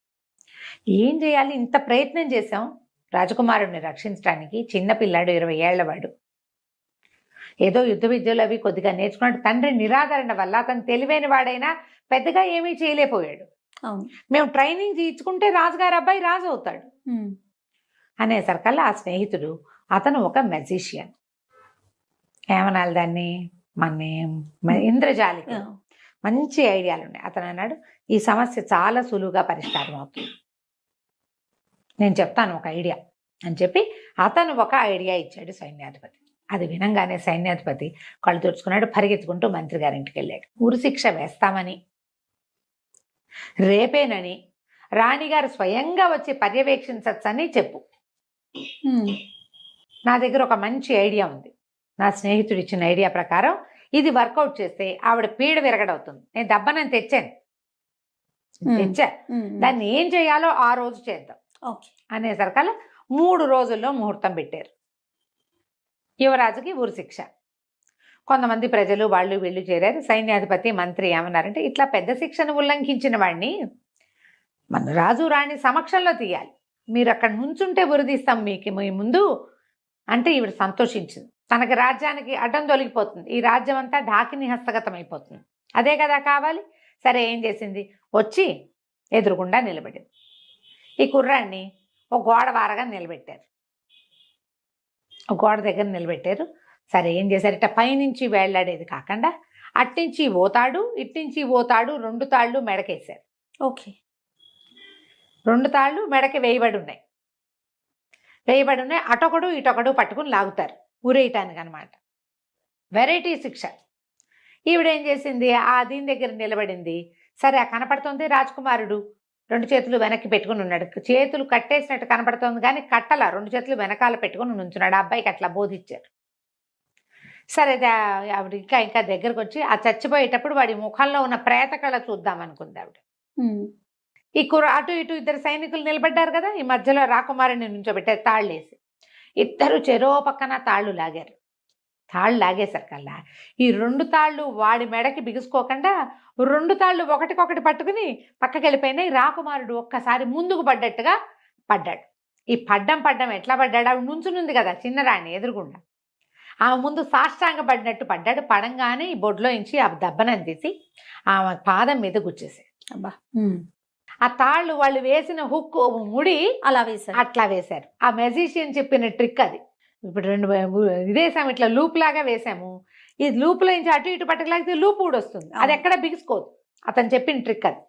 ఏం చేయాలి, ఇంత ప్రయత్నం చేశాం రాజకుమారుడిని రక్షించడానికి, చిన్నపిల్లాడు 20 ఏళ్లవాడు, ఏదో యుద్ధ విద్యలు అవి కొద్దిగా నేర్చుకున్నాడు. తండ్రి నిరాదరణ వల్ల అతను తెలివైన వాడైనా పెద్దగా ఏమీ చేయలేకపోయాడు. అవును. మేము ట్రైనింగ్ తీర్చుకుంటే రాజుగారు అబ్బాయి రాజు అవుతాడు అనేసరికల్లా ఆ స్నేహితుడు, అతను ఒక మెజిషియన్, ఏమనాలి దాన్ని, ఇంద్రజాలిక, మంచి ఐడియాలు ఉన్నాయి. అతను అన్నాడు, ఈ సమస్య చాలా సులువుగా పరిష్కారం అవుతుంది, నేను చెప్తాను ఒక ఐడియా అని చెప్పి అతను ఒక ఐడియా ఇచ్చాడు సైన్యాధిపతి. అది వినంగానే సైన్యాధిపతి కళ్ళు తుడుచుకున్నాడు, పరిగెత్తుకుంటూ మంత్రి గారింటికి వెళ్ళాడు. ఉరిశిక్ష వేస్తామని, రేపేనని రాణిగారు స్వయంగా వచ్చి పర్యవేక్షించచ్చని చెప్పు. నా దగ్గర ఒక మంచి ఐడియా ఉంది, నా స్నేహితుడు ఇచ్చిన ఐడియా ప్రకారం ఇది వర్కౌట్ చేస్తే ఆవిడ పీడ విరగడవుతుంది. నేను దెబ్బనని తెచ్చా, దాన్ని ఏం చేయాలో ఆ రోజు చేద్దాం అనేసరికల్లా 3 రోజుల్లో ముహూర్తం పెట్టారు. యువరాజుకి ఉరిశిక్ష. కొంతమంది ప్రజలు వాళ్ళు వీళ్ళు చేరారు. సైన్యాధిపతి మంత్రి ఏమన్నారంటే, ఇట్లా పెద్ద శిక్షను ఉల్లంఘించిన వాడిని మన రాజు రాణి సమక్షంలో తీయాలి, మీరు అక్కడ నుంచుంటే ఉరిదీస్తాం మీకు మీ ముందు అంటే ఈవిడ సంతోషించింది. తనకి రాజ్యానికి అడ్డం తొలగిపోతుంది, ఈ రాజ్యం అంతా ఢాకిని హస్తగతం అయిపోతుంది, అదే కదా కావాలి. సరే, ఏం చేసింది, వచ్చి ఎదురుగుండా నిలబడింది. ఈ కుర్రాన్ని ఒక గోడ వారగా నిలబెట్టారు, ఒక గోడ దగ్గర నిలబెట్టారు. సరే, ఏం చేశారు, ఇట్ట పైనుంచి వేళ్లాడేది కాకుండా అట్నుంచి పోతాడు ఇట్నుంచి పోతాడు, 2 తాళ్ళు మెడకేశారు. ఓకే, 2 తాళ్ళు మెడకి వేయబడి ఉన్నాయి. అటొకడు ఇటొకడు పట్టుకుని లాగుతారు ఊరేయటానికి అనమాట. వెరైటీ శిక్ష. ఈవిడేం చేసింది, ఆ దీని దగ్గర నిలబడింది. సరే, కనపడుతుంది రాజకుమారుడు 2 చేతులు వెనక్కి పెట్టుకుని ఉన్నాడు, చేతులు కట్టేసినట్టు కనపడుతుంది కానీ కట్టల, 2 చేతులు వెనకాల పెట్టుకుని నుంచున్నాడు. ఆ అబ్బాయికి అట్లా బోధించారు. సరే, ఆవిడ ఇంకా దగ్గరకు వచ్చి ఆ చచ్చిపోయేటప్పుడు వాడి ముఖంలో ఉన్న ప్రేత కళ చూద్దాం అనుకుంది ఆవిడ. ఈ అటు ఇటు 2 సైనికులు నిలబడ్డారు కదా, ఈ మధ్యలో రాకుమారుని నుంచోబెట్టారు తాళ్ళేసి. ఇద్దరు చెరో పక్కన తాళ్ళు లాగారు. తాళ్ళు లాగేసరికల్లా ఈ 2 తాళ్ళు వాడి మెడకి బిగుసుకోకుండా 2 తాళ్ళు ఒకటికొకటి పట్టుకుని పక్కకి వెళ్ళిపోయినాయి. రాకుమారుడు ఒక్కసారి ముందుకు పడ్డట్టుగా పడ్డాడు. ఈ పడ్డం ఎట్లా పడ్డాడు, ఆవిడ నుంచునుంది కదా చిన్నరాణి ఎదురుగుండా, ఆమె ముందు సాష్టాంగ పడినట్టు పడ్డాడు. పడంగానే ఈ బొడ్లో నుంచి ఆ దెబ్బనని తీసి ఆమె పాదం మీద గుచ్చేసాడు. అబ్బా, ఆ తాళ్ళు వాళ్ళు వేసిన హుక్ ముడి అట్లా వేశారు. ఆ మెజిషియన్ చెప్పిన ట్రిక్ అది. ఇప్పుడు 2 ఇదేసాము, ఇట్లా లూప్ లాగా వేసాము. ఈ లూప్లో నుంచి అటు ఇటు పట్టకలాగితే లూప్ కూడా వస్తుంది, అది ఎక్కడ బిగుసుకోదు. అతను చెప్పిన ట్రిక్ అది.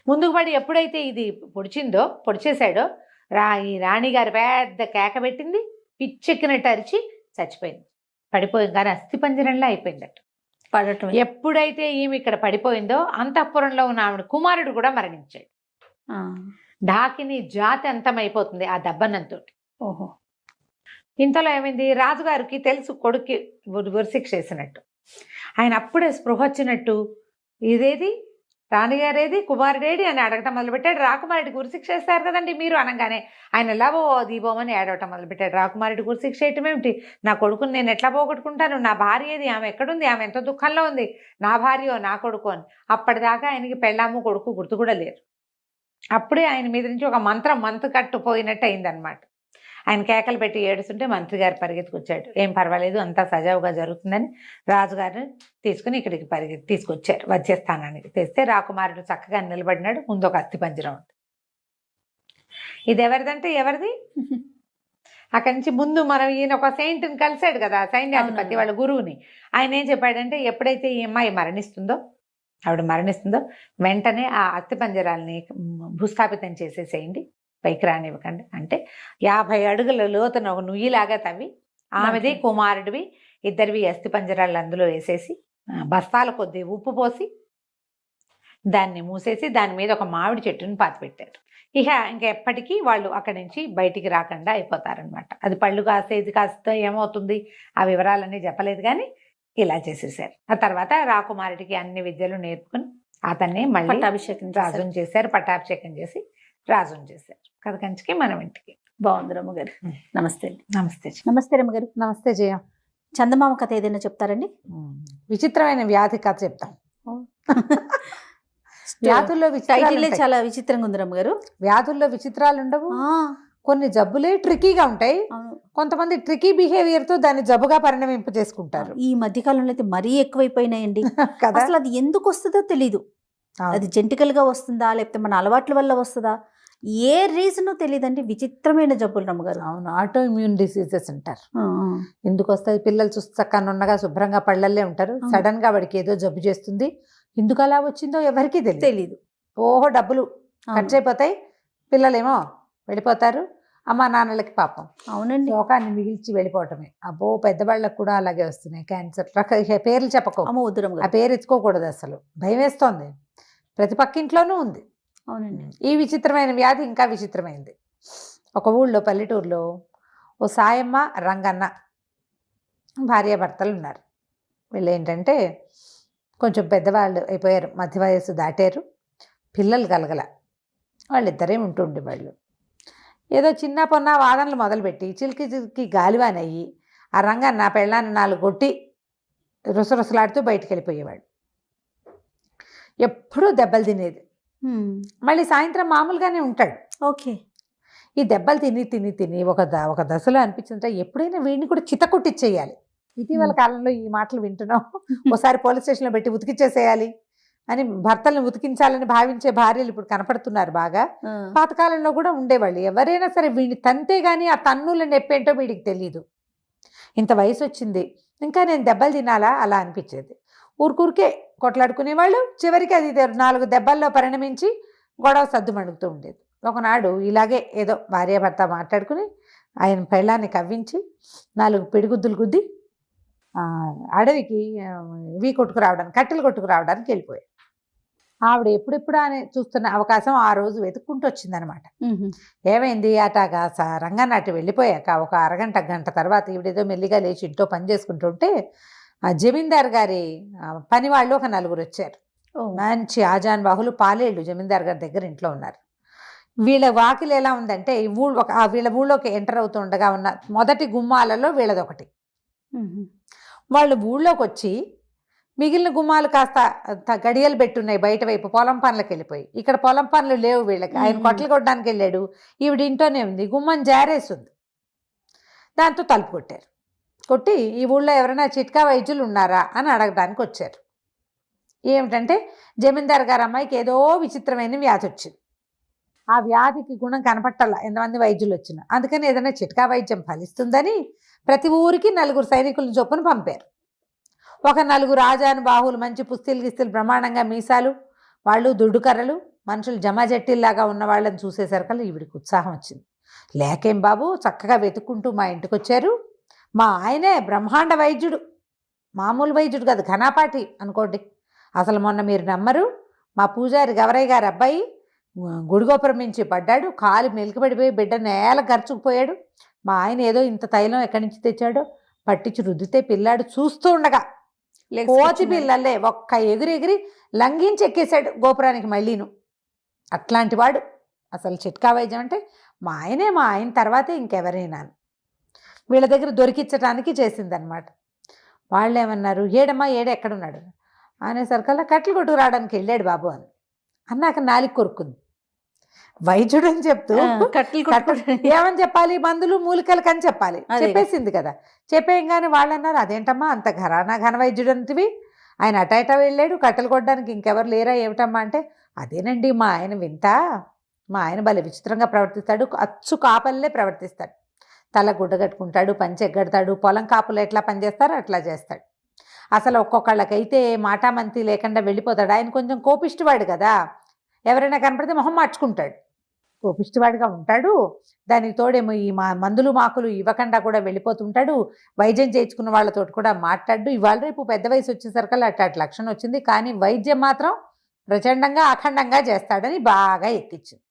ముందుకు పడి ఎప్పుడైతే ఇది పొడిచేశాడో ఈ రాణిగారు పెద్ద కేక పెట్టింది, పిచ్చెక్కినట్టు అరిచి చచ్చిపోయింది. పడిపోయింది కానీ అస్థిపంజరంలా అయిపోయిందట పడటం. ఎప్పుడైతే ఈమె ఇక్కడ పడిపోయిందో అంతఃపురంలో ఉన్న ఆవిడ కుమారుడు కూడా మరణించాడు. ఢాకిని జాతి అంతమైపోతుంది ఆ దెబ్బనంతో. ఓహో. ఇంతలో ఏమైంది, రాజుగారికి తెలుసు కొడుక్కి ఉరిశిక్ష వేసినట్టు. ఆయన అప్పుడే స్పృహ వచ్చినట్టు, ఇదేది రాణిగారేది కుమారుడేది అని అడగటం మొదలుపెట్టాడు. రాకుమారుడికి ఉరిశిక్ష వేస్తారు కదండి మీరు అనగానే ఆయన లవో దీపోమని ఏడవటం మొదలుపెట్టాడు. రాకుమారుడికి ఉరిశిక్ష వేయటం ఏమిటి, నా కొడుకుని నేను ఎట్లా పోగొట్టుకుంటాను, నా భార్య ఏది, ఆమె ఎక్కడుంది, ఆమె ఎంతో దుఃఖంలో ఉంది, నా భార్యో నా కొడుకు అని. అప్పటిదాకా ఆయనకి పెళ్ళాము కొడుకు గుర్తు కూడా లేరు. అప్పుడే ఆయన మీద నుంచి ఒక మంత్రం కట్టుపోయినట్టు అయిందనమాట. ఆయన కేకలు పెట్టి ఏడుస్తుంటే మంత్రి గారు పరిగెత్తుకొచ్చాడు. ఏం పర్వాలేదు, అంతా సజావుగా జరుగుతుందని రాజుగారిని తీసుకుని ఇక్కడికి తీసుకొచ్చారు వధ్యస్థానానికి. తెస్తే రాకుమారుడు చక్కగా నిలబడినాడు. ముందు ఒక అస్థిపంజరం ఉంది. ఇది ఎవరిదంటే ఎవరిది, అక్కడి నుంచి ముందు మనం ఈయన ఒక సెయింట్ని కలిశాడు కదా సైన్యాధిపతి వాళ్ళ గురువుని. ఆయన ఏం చెప్పాడంటే, ఎప్పుడైతే ఈ అమ్మాయి ఆవిడ మరణిస్తుందో వెంటనే ఆ అస్థిపంజరాలని భూస్థాపితం చేసేసేయండి, పైకి రానివ్వకండి. అంటే 50 అడుగుల లోతున ఒక నుయ్యిలాగా తవ్వి ఆమెది కుమారుడివి ఇద్దరివి అస్థిపంజరాలు అందులో వేసేసి బస్తాల కొద్దీ ఉప్పు పోసి దాన్ని మూసేసి దాని మీద ఒక మామిడి చెట్టుని పాతిపెట్టారు. ఇంకా ఎప్పటికీ వాళ్ళు అక్కడి నుంచి బయటికి రాకుండా అయిపోతారనమాట. అది పళ్ళు కాసేది కాస్త ఏమవుతుంది ఆ వివరాలన్నీ చెప్పలేదు కానీ ఇలా చేసేసారు. ఆ తర్వాత రాకుమారుడికి అన్ని విద్యలు నేర్పుకుని అతన్ని మళ్ళీ రాజుని చేశారు. పట్టాభిషేకం చేసి రాజుని చేశారు. కథ కంచికి మనం ఇంటికి. బాగుంది రమ్మగారు. నమస్తే అండి. నమస్తే నమస్తే రమ్మగారు. నమస్తే జయ. చందమామ కథ ఏదైనా చెప్తారండి? విచిత్రమైన వ్యాధి కథ చెప్తాం. వ్యాధుల్లో టైటిలే చాలా విచిత్రంగా ఉంది రమ్మగారు. వ్యాధుల్లో విచిత్రాలు ఉండవు. కొన్ని జబ్బులే ట్రికీగా ఉంటాయి. కొంతమంది ట్రికీ బిహేవియర్ తో దాన్ని జబ్బుగా పరిణమింప చేసుకుంటారు. ఈ మధ్య కాలంలో అయితే మరీ ఎక్కువైపోయినాయండి కదా. అసలు అది ఎందుకు వస్తుందో తెలీదు. అది జెంటికల్ గా వస్తుందా లేకపోతే మన అలవాట్ల వల్ల వస్తుందా, ఏ రీజన్ తెలియదండి. విచిత్రమైన జబ్బులు రమ్మగారు. అవును, ఆటో ఇమ్యూన్ డిసీజెస్ అంటారు. ఎందుకు వస్తాయి? పిల్లలు చక్కగా శుభ్రంగా పళ్ళల్లే ఉంటారు. సడన్ గా వాడికి ఏదో జబ్బు చేస్తుంది. ఎందుకు అలా వచ్చిందో ఎవరికీ తెలియదు. ఓహో, డబ్బులు ఖర్చు అయిపోతాయి, పిల్లలేమో వెళ్ళిపోతారు, అమ్మా నాన్నలకి పాపం అవునండి శోకాన్ని మిగిల్చి వెళ్ళిపోవటమే. అబ్బో, పెద్దవాళ్ళకు కూడా అలాగే వస్తున్నాయి క్యాన్సర్. పేర్లు చెప్పకో, ఆ పేరు ఎత్తుకోకూడదు, అసలు భయం వేస్తోంది. ప్రతి పక్కింట్లోనూ ఉంది. అవునండి. ఈ విచిత్రమైన వ్యాధి ఇంకా విచిత్రమైంది. ఒక ఊళ్ళో, పల్లెటూరులో ఓ సాయమ్మ, రంగన్న భార్యాభర్తలు ఉన్నారు. వీళ్ళు ఏంటంటే కొంచెం పెద్దవాళ్ళు అయిపోయారు, మధ్య వయస్సు దాటారు, పిల్లలు కలగల. వాళ్ళిద్దరే ఉంటుండేవాళ్ళు. ఏదో చిన్న పొన్న వాదనలు మొదలుపెట్టి చిలికి చిలికి గాలివానయ్యి ఆ రంగన్న పెళ్ళాన్ని 4 కొట్టి రుసరుసలాడుతూ బయటికి వెళ్ళిపోయేవాడు. ఎప్పుడూ దెబ్బలు తినేది. మళ్ళీ సాయంత్రం మామూలుగానే ఉంటాడు. ఓకే. ఈ దెబ్బలు తిని తిని తిని ఒక దశలో అనిపించిందంటే ఎప్పుడైనా వీడిని కూడా చిత కొట్టిచ్చేయాలి. ఇటీవల కాలంలో ఈ మాటలు వింటున్నాం. ఒకసారి పోలీస్ స్టేషన్లో పెట్టి ఉతికిచ్చేసేయాలి అని భర్తలను ఉతికించాలని భావించే భార్యలు ఇప్పుడు కనపడుతున్నారు బాగా. పాతకాలంలో కూడా ఉండేవాళ్ళు. ఎవరైనా సరే వీడిని తంతే గానీ ఆ తన్నుల నొప్పేంటో వీడికి తెలియదు. ఇంత వయసు వచ్చింది, ఇంకా నేను దెబ్బలు తినాలా అలా అనిపించేది. ఊరికే కొట్లాడుకునేవాళ్ళు. చివరికి అది 4 దెబ్బల్లో పరిణమించి గొడవ సద్దుమణుగుతూ ఉండేది. ఒకనాడు ఇలాగే ఏదో భార్యాభర్త మాట్లాడుకుని ఆయన పెళ్ళాన్ని కవ్వించి 4 పిడిగుద్దులు గుద్ది అడవికి కట్టెలు కొట్టుకురావడానికి వెళ్ళిపోయాడు. ఆవిడ ఎప్పుడెప్పుడు అని చూస్తున్న అవకాశం ఆ రోజు వెతుక్కుంటూ వచ్చిందనమాట. ఏమైంది? అటాగా రంగన్న అటు వెళ్ళిపోయాక ఒక అరగంట గంట తర్వాత ఈవిడేదో మెల్లిగా లేచి ఇంట్లో పని చేసుకుంటుంటే ఆ జమీందార్ గారి పని వాళ్ళు ఒక 4 వచ్చారు. మంచి ఆజాన్ బాహులు, పాలేళ్ళు జమీందార్ గారి దగ్గర ఇంట్లో ఉన్నారు. వీళ్ళ వాకిలు ఎలా ఉందంటే వీళ్ళ ఊళ్ళోకి ఎంటర్ అవుతుండగా ఉన్న మొదటి గుమ్మాలలో వీళ్ళదొకటి. వాళ్ళు ఊళ్ళోకి వచ్చి మిగిలిన గుమ్మాలు కాస్త గడియలు పెట్టున్నాయి బయట వైపు, పొలం పనులకు వెళ్ళిపోయి. ఇక్కడ పొలం పనులు లేవు వీళ్ళకి. ఆయన కొట్టలు కొట్టడానికి వెళ్ళాడు, ఈవిడ ఇంట్లోనే ఉంది. గుమ్మం జారేస్తుంది. దాంతో తలుపు కొట్టారు. కొట్టి ఈ ఊళ్ళో ఎవరైనా చిట్కా వైద్యులు ఉన్నారా అని అడగడానికి వచ్చారు. ఏమిటంటే జమీందార్ గారి అమ్మాయికి ఏదో విచిత్రమైన వ్యాధి వచ్చింది. ఆ వ్యాధికి గుణం కనపట్టాల ఎంతమంది వైద్యులు వచ్చినా. అందుకని ఏదైనా చిట్కా వైద్యం ఫలిస్తుందని ప్రతి ఊరికి 4 సైనికులను చొప్పున పంపారు. ఒక 4 ఆజాను బాహువులు, మంచి పుస్తీలు గిస్తీలు, బ్రహ్మాండంగా మీసాలు, వాళ్ళు దుడ్డు కర్రలు, మనుషులు జమాజట్టిల్లాగా ఉన్న వాళ్ళని చూసేసరికల్లా ఈవిడికి ఉత్సాహం వచ్చింది. లేకేం బాబు, చక్కగా వెతుక్కుంటూ మా ఇంటికి వచ్చారు. మా ఆయనే బ్రహ్మాండ వైద్యుడు, మామూలు వైద్యుడు కాదు, ఘనాపాటి అనుకోండి. అసలు మొన్న మీరు నమ్మరు, మా పూజారి గవరయ్య గారి అబ్బాయి గుడిగోపురం నుంచి పడ్డాడు, కాలు మెలికబడిపోయి బిడ్డ నేల గరుచుకుపోయాడు. మా ఆయన ఏదో ఇంత తైలం ఎక్కడి నుంచి తెచ్చాడో పట్టించి రుద్దితే పిల్లాడు చూస్తూ ఉండగా కోతి పిల్లలే ఒక్క ఎగిరి లంఘించి ఎక్కేశాడు గోపురానికి మళ్ళీను. అట్లాంటి వాడు. అసలు చిట్కా వైద్యం అంటే మా ఆయన తర్వాతే ఇంకెవరైనా వీళ్ళ దగ్గర దొరికించడానికి చేసిందనమాట. వాళ్ళు ఏమన్నారు, ఏడమ్మా ఎక్కడున్నాడు అనేసరికల్లా కట్టెలు కొట్టుకు రావడానికి వెళ్ళాడు బాబు అని అన్నాక నాలిక కొరుక్కుంది. వైద్యుడు అని చెప్తూ ఏమని చెప్పాలి, మందులు మూలికలకి అని చెప్పాలి. చెప్పేసింది కదా. చెప్పేయంగానే వాళ్ళు అన్నారు, అదేంటమ్మా అంత ఘన వైద్యుడు అంటివి, ఆయన అటా వెళ్ళాడు, కట్టెలు కొట్టడానికి ఇంకెవరు లేరా ఏమిటమ్మా అంటే, అదేనండి మా ఆయన వింత, మా ఆయన భలే విచిత్రంగా ప్రవర్తిస్తాడు, అచ్చు కాపల్లే ప్రవర్తిస్తాడు, తల గుడ్డ కట్టుకుంటాడు, పంచెగ్గడతాడు, పొలం కాపులు ఎట్లా పనిచేస్తారో అట్లా చేస్తాడు. అసలు ఒక్కొక్కళ్ళకైతే మాటామంతి లేకుండా వెళ్ళిపోతాడు. ఆయన కొంచెం కోపిష్టివాడు కదా, ఎవరైనా కనపడితే మొహం మార్చుకుంటాడు, కోపిష్టివాడిగా ఉంటాడు. దానికి తోడేమో ఈ మందులు మాకులు ఇవ్వకుండా కూడా వెళ్ళిపోతుంటాడు. వైద్యం చేయించుకున్న వాళ్ళతో కూడా మాట్లాడు. ఇవాళ రేపు పెద్ద వయసు వచ్చేసరికల్లా అట్లాంటి లక్షణం వచ్చింది, కానీ వైద్యం మాత్రం ప్రచండంగా అఖండంగా చేస్తాడని బాగా ఎక్కించింది.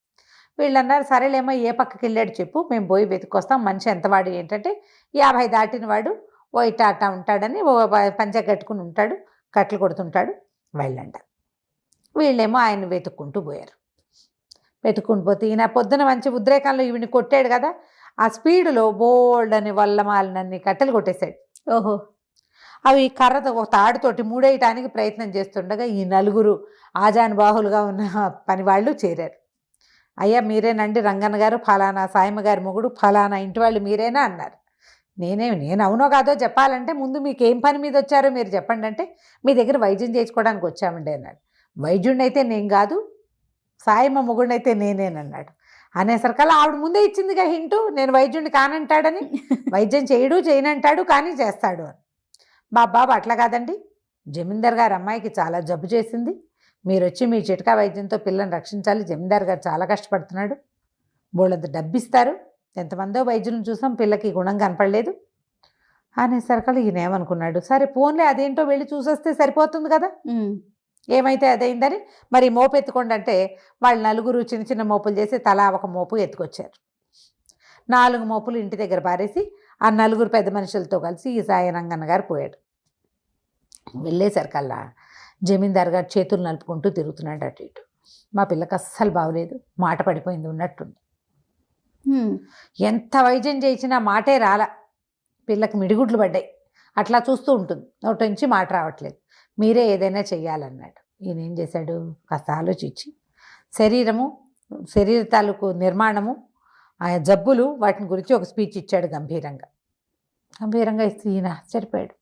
వీళ్ళన్నారు, సరేలేమో ఏ పక్కకి వెళ్ళాడు చెప్పు, మేము పోయి వెతుక్కొస్తాం. మనిషి ఎంతవాడు ఏంటంటే 50 దాటిన వాడు, ఓ ఇట్టా అట్టా ఉంటాడని, ఓ పంచె కట్టుకుని ఉంటాడు, కట్టెలు కొడుతుంటాడు, వెళ్ళంట. వీళ్ళేమో ఆయన వెతుక్కుంటూ పోయారు. వెతుక్కుంటూ పోతే ఈయన పొద్దున మంచి ఉద్రేకంలో ఈవిని కొట్టాడు కదా, ఆ స్పీడ్లో బోల్డ్ అని వల్లమాలినన్ని కట్టెలు కొట్టేశాడు. ఓహో. అవి కర్రతో ఒక తాడుతోటి మూడేయటానికి ప్రయత్నం చేస్తుండగా ఈ నలుగురు ఆజానుబాహులుగా ఉన్న పని వాళ్ళు చేరారు. అయ్యా మీరేనండి రంగన్న గారు, ఫలానా సాయమ్మ గారి మొగుడు, ఫలానా ఇంటి వాళ్ళు మీరేనా అన్నారు. నేను అవునో కాదో చెప్పాలంటే ముందు మీకు ఏం పని మీద వచ్చారో మీరు చెప్పండి అంటే, మీ దగ్గర వైద్యం చేయించుకోవడానికి వచ్చామండి అన్నాడు. వైద్యుడిని అయితే నేను కాదు, సాయమ్మ మొగుడిని అయితే నేనేనన్నాడు. అనేసరికల్లా ఆవిడ ముందే ఇచ్చిందిగా హింటు, నేను వైద్యుడిని కానంటాడని. వైద్యం చేయనంటాడు కానీ చేస్తాడు అని. బాబు అట్లా కాదండి, జమీందార్ గారు అమ్మాయికి చాలా జబ్బు చేసింది, మీరు వచ్చి మీ చిట్కా వైద్యంతో పిల్లని రక్షించాలి, జమీందార్ గారు చాలా కష్టపడుతున్నాడు, బోళ్ళంత డబ్బిస్తారు, ఎంతమందో వైద్యులను చూసాం, పిల్లకి గుణం కనపడలేదు అనేసరికల్లా ఈయన ఏమనుకున్నాడు, సరే ఫోన్లే అదేంటో వెళ్ళి చూసొస్తే సరిపోతుంది కదా, ఏమైతే అదైందని మరి మోపు ఎత్తుకోండి అంటే వాళ్ళు నలుగురు చిన్న చిన్న మోపులు చేసి తలా ఒక మోపు ఎత్తుకొచ్చారు. 4 మోపులు ఇంటి దగ్గర పారేసి ఆ నలుగురు పెద్ద మనుషులతో కలిసి ఈ సాయి రంగన్న గారు పోయాడు. వెళ్ళేసరికల్లా జమీందార్ గారు చేతులు నలుపుకుంటూ తిరుగుతున్నాడు అటు ఇటు. మా పిల్లకి అస్సలు బాగలేదు, మాట పడిపోయింది ఉన్నట్టుంది. ఎంత వైద్యం చేసినా మాటే రాలా, పిల్లకి మిడిగుడ్లు పడ్డాయి, అట్లా చూస్తూ ఉంటుంది, నోటి నుంచి మాట రావట్లేదు, మీరే ఏదైనా చెయ్యాలన్నాడు. ఈయన ఏం చేశాడు, కాస్త ఆలోచించి శరీర తాలూకు నిర్మాణము, ఆ జబ్బులు, వాటిని గురించి ఒక స్పీచ్ ఇచ్చాడు గంభీరంగా ఇస్తే ఈయన ఆశ్చర్యపోయాడు.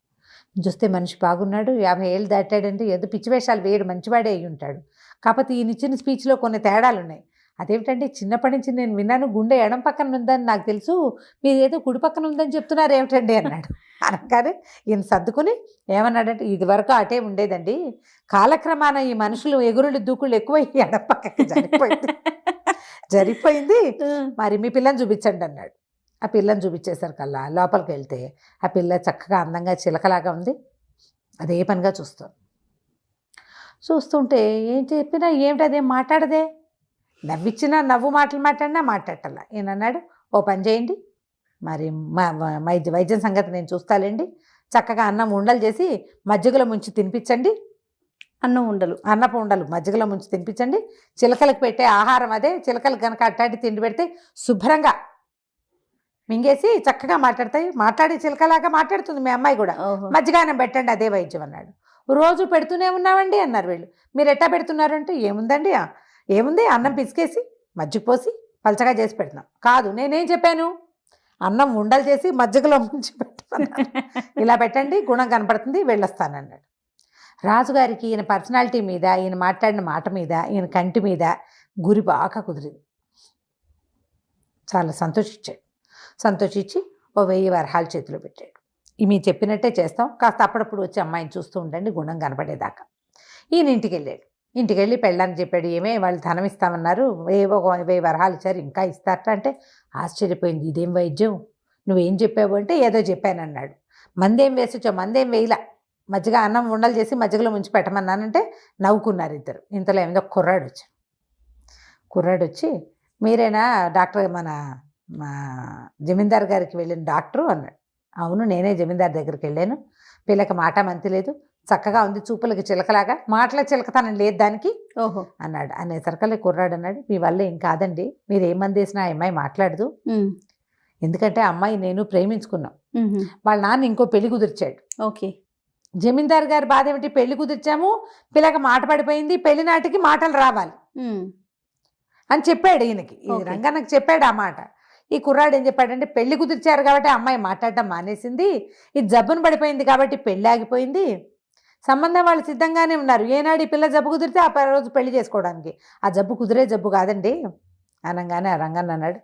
చూస్తే మనిషి బాగున్నాడు, 50 ఏళ్ళు దాటాడంటే ఏదో పిచ్చి వేషాలు వేయడు, మంచివాడే అయి ఉంటాడు. కాకపోతే ఈయన ఇచ్చిన స్పీచ్లో కొన్ని తేడాలు ఉన్నాయి. అదేమిటంటే, చిన్నప్పటి నుంచి నేను విన్నాను గుండె ఎడం పక్కన ఉందని నాకు తెలుసు, మీరు ఏదో కుడి పక్కన ఉందని చెప్తున్నారు ఏమిటండి అన్నాడు. అనగానే ఈయన సర్దుకుని ఏమన్నాడంటే, ఇది వరకు అటే ఉండేదండి, కాలక్రమాన ఈ మనుషులు ఎగురులు దూకుళ్ళు ఎక్కువ ఎడం పక్కకి జరిగిపోయింది, మరి మీ పిల్లని చూపించండి అన్నాడు. ఆ పిల్లని చూపించేసరికల్లా లోపలికి వెళ్తే ఆ పిల్ల చక్కగా అందంగా చిలకలాగా ఉంది, అదే పనిగా చూస్తుంటే ఏం చెప్పినా ఏమిటి అదేం మాట్లాడదే, నవ్విచ్చినా నవ్వు మాటలు మాట్లాడినా మాట్లాడాల. ఈయన అన్నాడు, ఓ పని చేయండి, మరి వైద్యం సంగతి నేను చూస్తాలేండి, చక్కగా అన్నం ఉండలు చేసి మజ్జిగలో ముంచి తినిపించండి, అన్నపు ఉండలు మజ్జిగలో ముంచి తినిపించండి, చిలకలకు పెట్టే ఆహారం అదే, చిలకలకు కనుక అట్టాడి తిండి పెడితే శుభ్రంగా మింగేసి చక్కగా మాట్లాడి చిలకలాగా మాట్లాడుతుంది మీ అమ్మాయి కూడా, మజ్జిగానం పెట్టండి, అదే వైద్యం అన్నాడు. రోజు పెడుతూనే ఉన్నామండి అన్నారు వీళ్ళు. మీరు ఎట్టా పెడుతున్నారు అంటే, ఏముంది అన్నం పిసికేసి మజ్జిగ పోసి పలచగా చేసి పెడుతున్నాం. కాదు, నేనేం చెప్పాను, అన్నం ఉండలు చేసి మజ్జిగలో ముంచి పెట్టమన్నాను, ఇలా పెట్టండి గుణం కనపడుతుంది, వెళ్ళొస్తానన్నాడు. రాజుగారికి ఈయన పర్సనాలిటీ మీద, ఈయన మాట్లాడిన మాట మీద, ఈయన కంటి మీద గురి బాగా కుదిరింది. చాలా సంతోషించి ఓ 1000 వరహాలు చేతిలో పెట్టాడు. మీరు చెప్పినట్టే చేస్తాం, కాస్త అప్పుడప్పుడు వచ్చి అమ్మాయిని చూస్తూ ఉండండి గుణం కనపడేదాకా. ఈయన ఇంటికి వెళ్ళి పెళ్ళాన్ని చెప్పాడు, ఏమే వాళ్ళు ధనం ఇస్తామన్నారు, ఏవో 1000 వరహాలు ఇచ్చారు, ఇంకా ఇస్తారట అంటే ఆశ్చర్యపోయింది. ఇదేం వైద్యం, నువ్వేం చెప్పావు అంటే, ఏదో చెప్పానన్నాడు. మందేం వేసొచ్చా, మందేం వేయలా, మజ్జిగ అన్నం ఉండలు చేసి మజ్జిగలో ముంచి పెట్టమన్నానంటే నవ్వుకున్నారు ఇద్దరు. ఇంతలో ఏమిదో కుర్రాడు వచ్చి మీరేనా డాక్టర్, మా జమీందార్ గారికి వెళ్ళిన డాక్టరు అన్నాడు. అవును, నేనే జమీందార్ దగ్గరికి వెళ్ళాను, పిల్లకి మాట మంతి లేదు, చక్కగా ఉంది, చూపులకి చిలకలాగా, మాటల చిలకతనం లేదు దానికి అన్నాడు. అనేసరికల్లా కుర్రాడు అన్నాడు, మీ వల్ల ఏం కాదండి, మీరు ఏ మంది వేసినా ఆ అమ్మాయి మాట్లాడదు, ఎందుకంటే అమ్మాయి నేను ప్రేమించుకున్నాం, వాళ్ళ నాన్న ఇంకో పెళ్లి కుదిర్చాడు. జమీందార్ గారి బాధ ఏమిటి, పెళ్లి కుదిర్చాము, పిల్లకి మాట పడిపోయింది, పెళ్లి నాటికి మాటలు రావాలి అని చెప్పాడు ఈయనకి. రంగన్నకు చెప్పాడు ఆ మాట. ఈ కుర్రాడు ఏం చెప్పాడంటే, పెళ్లి కుదిర్చారు కాబట్టి అమ్మాయి మాట్లాడటం మానేసింది, ఇది జబ్బును పడిపోయింది కాబట్టి పెళ్లి ఆగిపోయింది, సంబంధం వాళ్ళు సిద్ధంగానే ఉన్నారు, ఏనాడు ఈ పిల్ల జబ్బు కుదిరితే ఆ రోజు పెళ్లి చేసుకోవడానికి, ఆ జబ్బు కుదిరే జబ్బు కాదండి అనగానే ఆ రంగన్న అన్నాడు,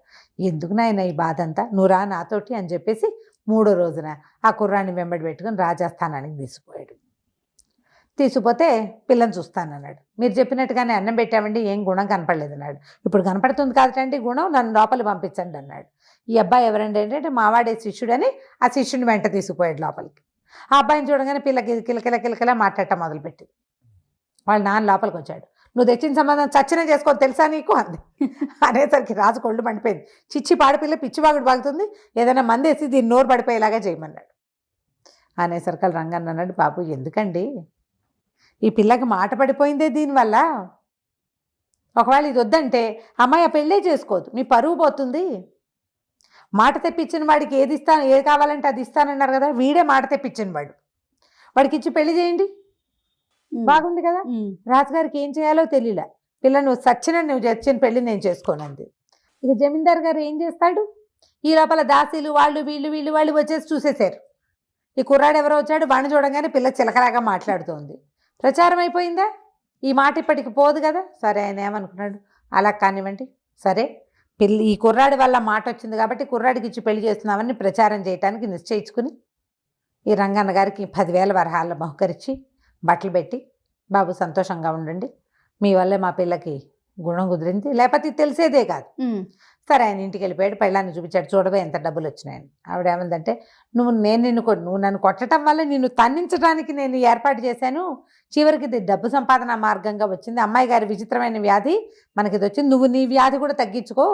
ఎందుకు నాయన ఈ బాధ అంతా, నువ్వు రా నాతోటి అని చెప్పేసి 3వ రోజున ఆ కుర్రాన్ని వెంబడి పెట్టుకుని రాజస్థానానికి తీసుకుపోతే పిల్లని చూస్తానన్నాడు. మీరు చెప్పినట్టుగానే అన్నం పెట్టామండి, ఏం గుణం కనపడలేదు అన్నాడు. ఇప్పుడు కనపడుతుంది కాదండి గుణం, నన్ను లోపల పంపించండి అన్నాడు. ఈ అబ్బాయి ఎవరండి అంటే, మావాడే శిష్యుడని ఆ శిష్యుని వెంట తీసుకుపోయాడు లోపలికి. ఆ అబ్బాయిని చూడగానే పిల్లకి కిలకిలా మాట్లాడటం మొదలుపెట్టింది. వాళ్ళ నాన్న లోపలికి వచ్చాడు. నువ్వు తెచ్చిన సంబంధం చచ్చిన చేసుకోని తెలుసా నీకు అంది. అనేసరికి రాజు కొళ్ళు మండిపోయింది. చిచ్చి పాడిపిల్ల పిచ్చివాగుడు బాగుతుంది, ఏదైనా మందేసి దీన్ని నోరు పడిపోయేలాగా చేయమన్నాడు. అనేసరికి రంగన్న అన్నాడు, బాబు ఎందుకండి, ఈ పిల్లకి మాట పడిపోయిందే దీనివల్ల, ఒకవేళ ఇది వద్దంటే అమ్మాయి ఆ పెళ్ళే చేసుకోదు, మీ పరువు పోతుంది. మాట తెప్పించిన వాడికి ఏది కావాలంటే అది ఇస్తానన్నారు కదా, వీడే మాట తెప్పించిన వాడు, వాడికి ఇచ్చి పెళ్లి చేయండి, బాగుంది కదా. రాజుగారికి ఏం చేయాలో తెలియలే, పిల్ల నువ్వు నువ్వు చచ్చిన పెళ్లి నేను చేసుకోనంది. ఇక జమీందార్ గారు ఏం చేస్తాడు, ఈ లోపల దాసీలు వాళ్ళు వీళ్ళు వచ్చేసి చూసేశారు. ఈ కుర్రాడు ఎవరో వచ్చాడు, వాడిని చూడగానే పిల్ల చిలకలాగా మాట్లాడుతోంది. ప్రచారం అయిపోయిందా, ఈ మాట ఇప్పటికి పోదు కదా. సరే ఆయన ఏమనుకున్నాడు, అలా కానివ్వండి, సరే ఈ కుర్రాడి వల్ల మాట వచ్చింది కాబట్టి కుర్రాడికి ఇచ్చి పెళ్లి చేస్తున్నామని ప్రచారం చేయడానికి నిశ్చయించుకుని ఈ రంగన్న గారికి 10,000 వరహాల్లో బహుకరించి బట్టలు పెట్టి, బాబు సంతోషంగా ఉండండి, మీ వల్లే మా పిల్లకి గుణం కుదిరింది, లేకపోతే తెలిసేదే కాదు. సరే ఆయన ఇంటికి వెళ్ళిపోయాడు, పెళ్ళాన్ని చూపించాడు, చూడవే ఎంత డబ్బులు వచ్చినాయని. ఆవిడ ఏమందంటే, నువ్వు నన్ను కొట్టడం వల్ల నిన్ను తన్నించడానికి నేను ఏర్పాటు చేశాను, చివరికి ఇది డబ్బు సంపాదన మార్గంగా వచ్చింది, అమ్మాయి గారి విచిత్రమైన వ్యాధి మనకి ఇది వచ్చింది, నువ్వు నీ వ్యాధి కూడా తగ్గించుకో,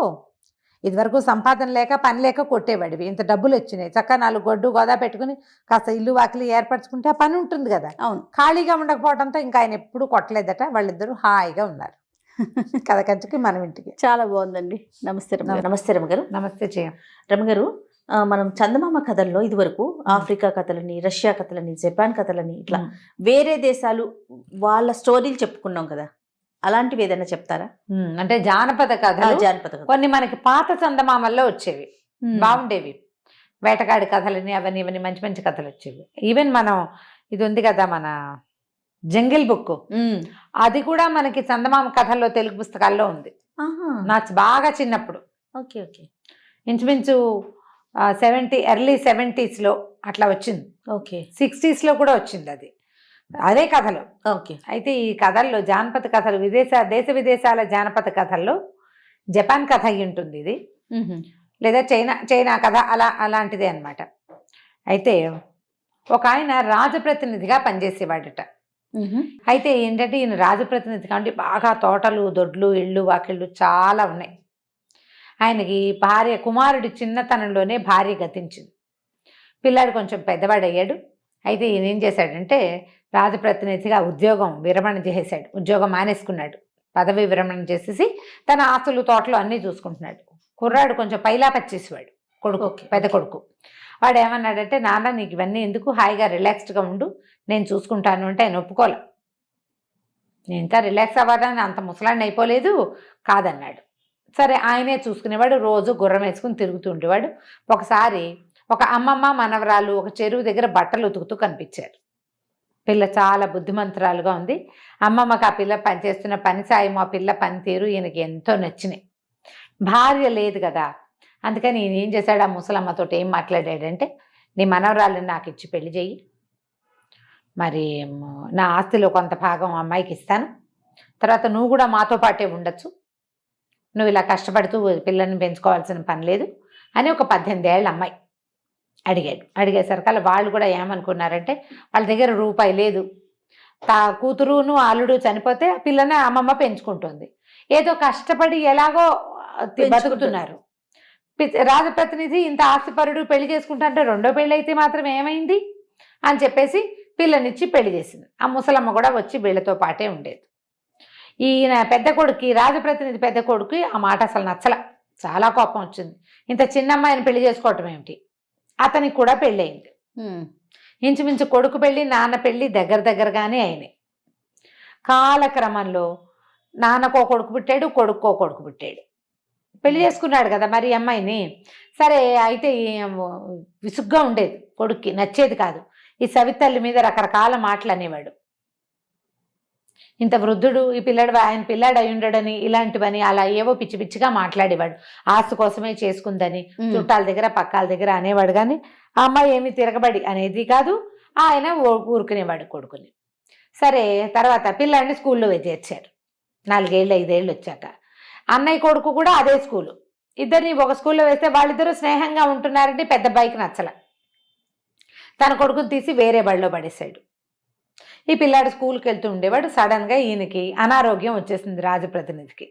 ఇదివరకు సంపాదన లేక పని లేక కొట్టేవాడివి, ఇంత డబ్బులు వచ్చినాయి, చక్కగా 4 గొడ్డు గోదా పెట్టుకుని కాస్త ఇల్లు వాకిలి ఏర్పరచుకుంటే ఆ పని ఉంటుంది కదా. అవును, ఖాళీగా ఉండకపోవడంతో ఇంకా ఆయన ఎప్పుడు కొట్టలేదట, వాళ్ళిద్దరూ హాయిగా ఉన్నారు. కథ కంచుకి మనం ఇంటికి. చాలా బాగుందండి. నమస్తే నమస్తే రమగారు. నమస్తే చేయ రమగారు. మనం చందమామ కథల్లో ఇదివరకు ఆఫ్రికా కథలని, రష్యా కథలని, జపాన్ కథలని, ఇట్లా వేరే దేశాలు వాళ్ళ స్టోరీలు చెప్పుకున్నాం కదా, అలాంటివి ఏదైనా చెప్తారా? అంటే జానపద కథలు కొన్ని మనకి పాత చందమామల్లో వచ్చేవి, బాగుండేవి. వేటగాడి కథలని అవన్నీ ఇవన్నీ మంచి మంచి కథలు వచ్చేవి. ఈవెన్ మనం ఇది ఉంది కదా మన జంగిల్ బుక్, అది కూడా మనకి చందమామ కథల్లో తెలుగు పుస్తకాల్లో ఉంది. నాకు బాగా చిన్నప్పుడు, ఓకే ఓకే, ఇంచుమించు ఎర్లీ 70s అట్లా వచ్చింది. ఓకే, 60s కూడా వచ్చింది అది, అదే కథలు. ఓకే, అయితే ఈ కథల్లో జానపద కథలు దేశ విదేశాల జానపద కథల్లో జపాన్ కథ అయి ఉంటుంది ఇది, లేదా చైనా కథ అలాంటిదే అన్నమాట. అయితే ఒక ఆయన రాజప్రతినిధిగా పనిచేసేవాడట. అయితే ఏంటంటే ఈయన రాజప్రతినిధి కాబట్టి బాగా తోటలు, దొడ్లు, ఇళ్ళు, వాకిళ్ళు చాలా ఉన్నాయి. ఆయనకి కుమారుడి చిన్నతనంలోనే భార్య గతించింది, పిల్లాడు కొంచెం పెద్దవాడయ్యాడు. అయితే ఈయన ఏం చేశాడంటే రాజప్రతినిధిగా ఉద్యోగం మానేసుకున్నాడు, పదవి విరమణ చేసేసి తన ఆస్తులు, తోటలు అన్నీ చూసుకుంటున్నాడు. కుర్రాడు కొంచెం పైలా పచ్చేసేవాడు, పెద్ద కొడుకు. వాడు ఏమన్నాడంటే, నాన్న నీకు ఇవన్నీ ఎందుకు, హాయిగా రిలాక్స్డ్గా ఉండు, నేను చూసుకుంటాను అంటే ఆయన ఒప్పుకోలే. నేను ఇంకా రిలాక్స్ అవ్వడానికి అంత ముసలాన్ని అయిపోలేదు కాదన్నాడు. సరే ఆయనే చూసుకునేవాడు, రోజు గుర్రం వేసుకుని తిరుగుతూ ఉండేవాడు. ఒకసారి ఒక అమ్మమ్మ మనవరాలు ఒక చెరువు దగ్గర బట్టలు ఉతుకుతూ కనిపించారు. పిల్ల చాలా బుద్ధిమంతురాలుగా ఉంది. అమ్మమ్మకి ఆ పిల్ల పనిచేస్తున్న పని సాయం, ఆ పిల్ల పనితీరు ఈయనకి ఎంతో నచ్చినాయి. భార్య లేదు కదా, అందుకని ఈయన ఏం చేశాడు, ఆ ముసలమ్మతో ఏం మాట్లాడాడంటే, నీ మనవరాలను నాకు ఇచ్చి పెళ్లి చెయ్యి, మరి నా ఆస్తిలో కొంత భాగం అమ్మాయికి ఇస్తాను, తర్వాత నువ్వు కూడా మాతో పాటే ఉండొచ్చు, నువ్వు ఇలా కష్టపడుతూ పిల్లల్ని పెంచుకోవాల్సిన పని లేదు అని ఒక 18 ఏళ్ళ అమ్మాయి అడిగేసరికల్లా వాళ్ళు కూడా ఏమనుకున్నారంటే, వాళ్ళ దగ్గర రూపాయి లేదు, కూతురును అల్లుడు చనిపోతే పిల్లని అమ్మమ్మ పెంచుకుంటుంది, ఏదో కష్టపడి ఎలాగో బతుకుతున్నారు. రాజప్రతినిధి ఇంత ఆస్తిపరుడు పెళ్లి చేసుకుంటారంటే రెండో పెళ్లి అయితే మాత్రం ఏమైంది అని చెప్పేసి పిల్లనిచ్చి పెళ్లి చేసింది. ఆ ముసలమ్మ కూడా వచ్చి వీళ్ళతో పాటే ఉండేది. ఈయన రాజప్రతినిధి పెద్ద కొడుకు ఆ మాట అసలు నచ్చల, చాలా కోపం వచ్చింది. ఇంత చిన్న అమ్మాయిని పెళ్లి చేసుకోవటం ఏమిటి, అతనికి కూడా పెళ్ళయింది. ఇంచుమించు కొడుకు పెళ్ళి నాన్న పెళ్ళి దగ్గరగానే అయినాయి. కాలక్రమంలో నాన్నకో కొడుకు పుట్టాడు, కొడుకో కొడుకు పుట్టాడు. పెళ్లి చేసుకున్నాడు కదా మరి అమ్మాయిని. సరే అయితే విసుగ్గా ఉండేది, కొడుక్కి నచ్చేది కాదు. ఈ సవితల్లి మీద రకరకాల మాటలు అనేవాడు. ఇంత వృద్ధుడు ఈ ఆయన పిల్లాడు అయి ఉండడని, ఇలాంటివని అలా ఏవో పిచ్చి పిచ్చిగా మాట్లాడేవాడు. ఆస్తి కోసమే చేసుకుందని చుట్టాల దగ్గర పక్కాల దగ్గర అనేవాడు. కానీ ఆ అమ్మాయి ఏమి తిరగబడి అనేది కాదు, ఆయన ఊరుకునేవాడు కొడుకుని. సరే తర్వాత పిల్లాడిని స్కూల్లో చేర్చారు. 4 ఏళ్ళు 5 ఏళ్ళు వచ్చాక అన్నయ్య కొడుకు కూడా అదే స్కూలు. ఇద్దరిని ఒక స్కూల్లో వేస్తే వాళ్ళిద్దరూ స్నేహంగా ఉంటున్నారంటే పెద్ద అబ్బాయికి నచ్చల. తన కొడుకుని తీసి వేరే బడిలో పడేశాడు. ఈ పిల్లాడు స్కూల్కి వెళ్తూ ఉండేవాడు. సడన్గా ఈయనకి అనారోగ్యం వచ్చేసింది రాజప్రతినిధికి.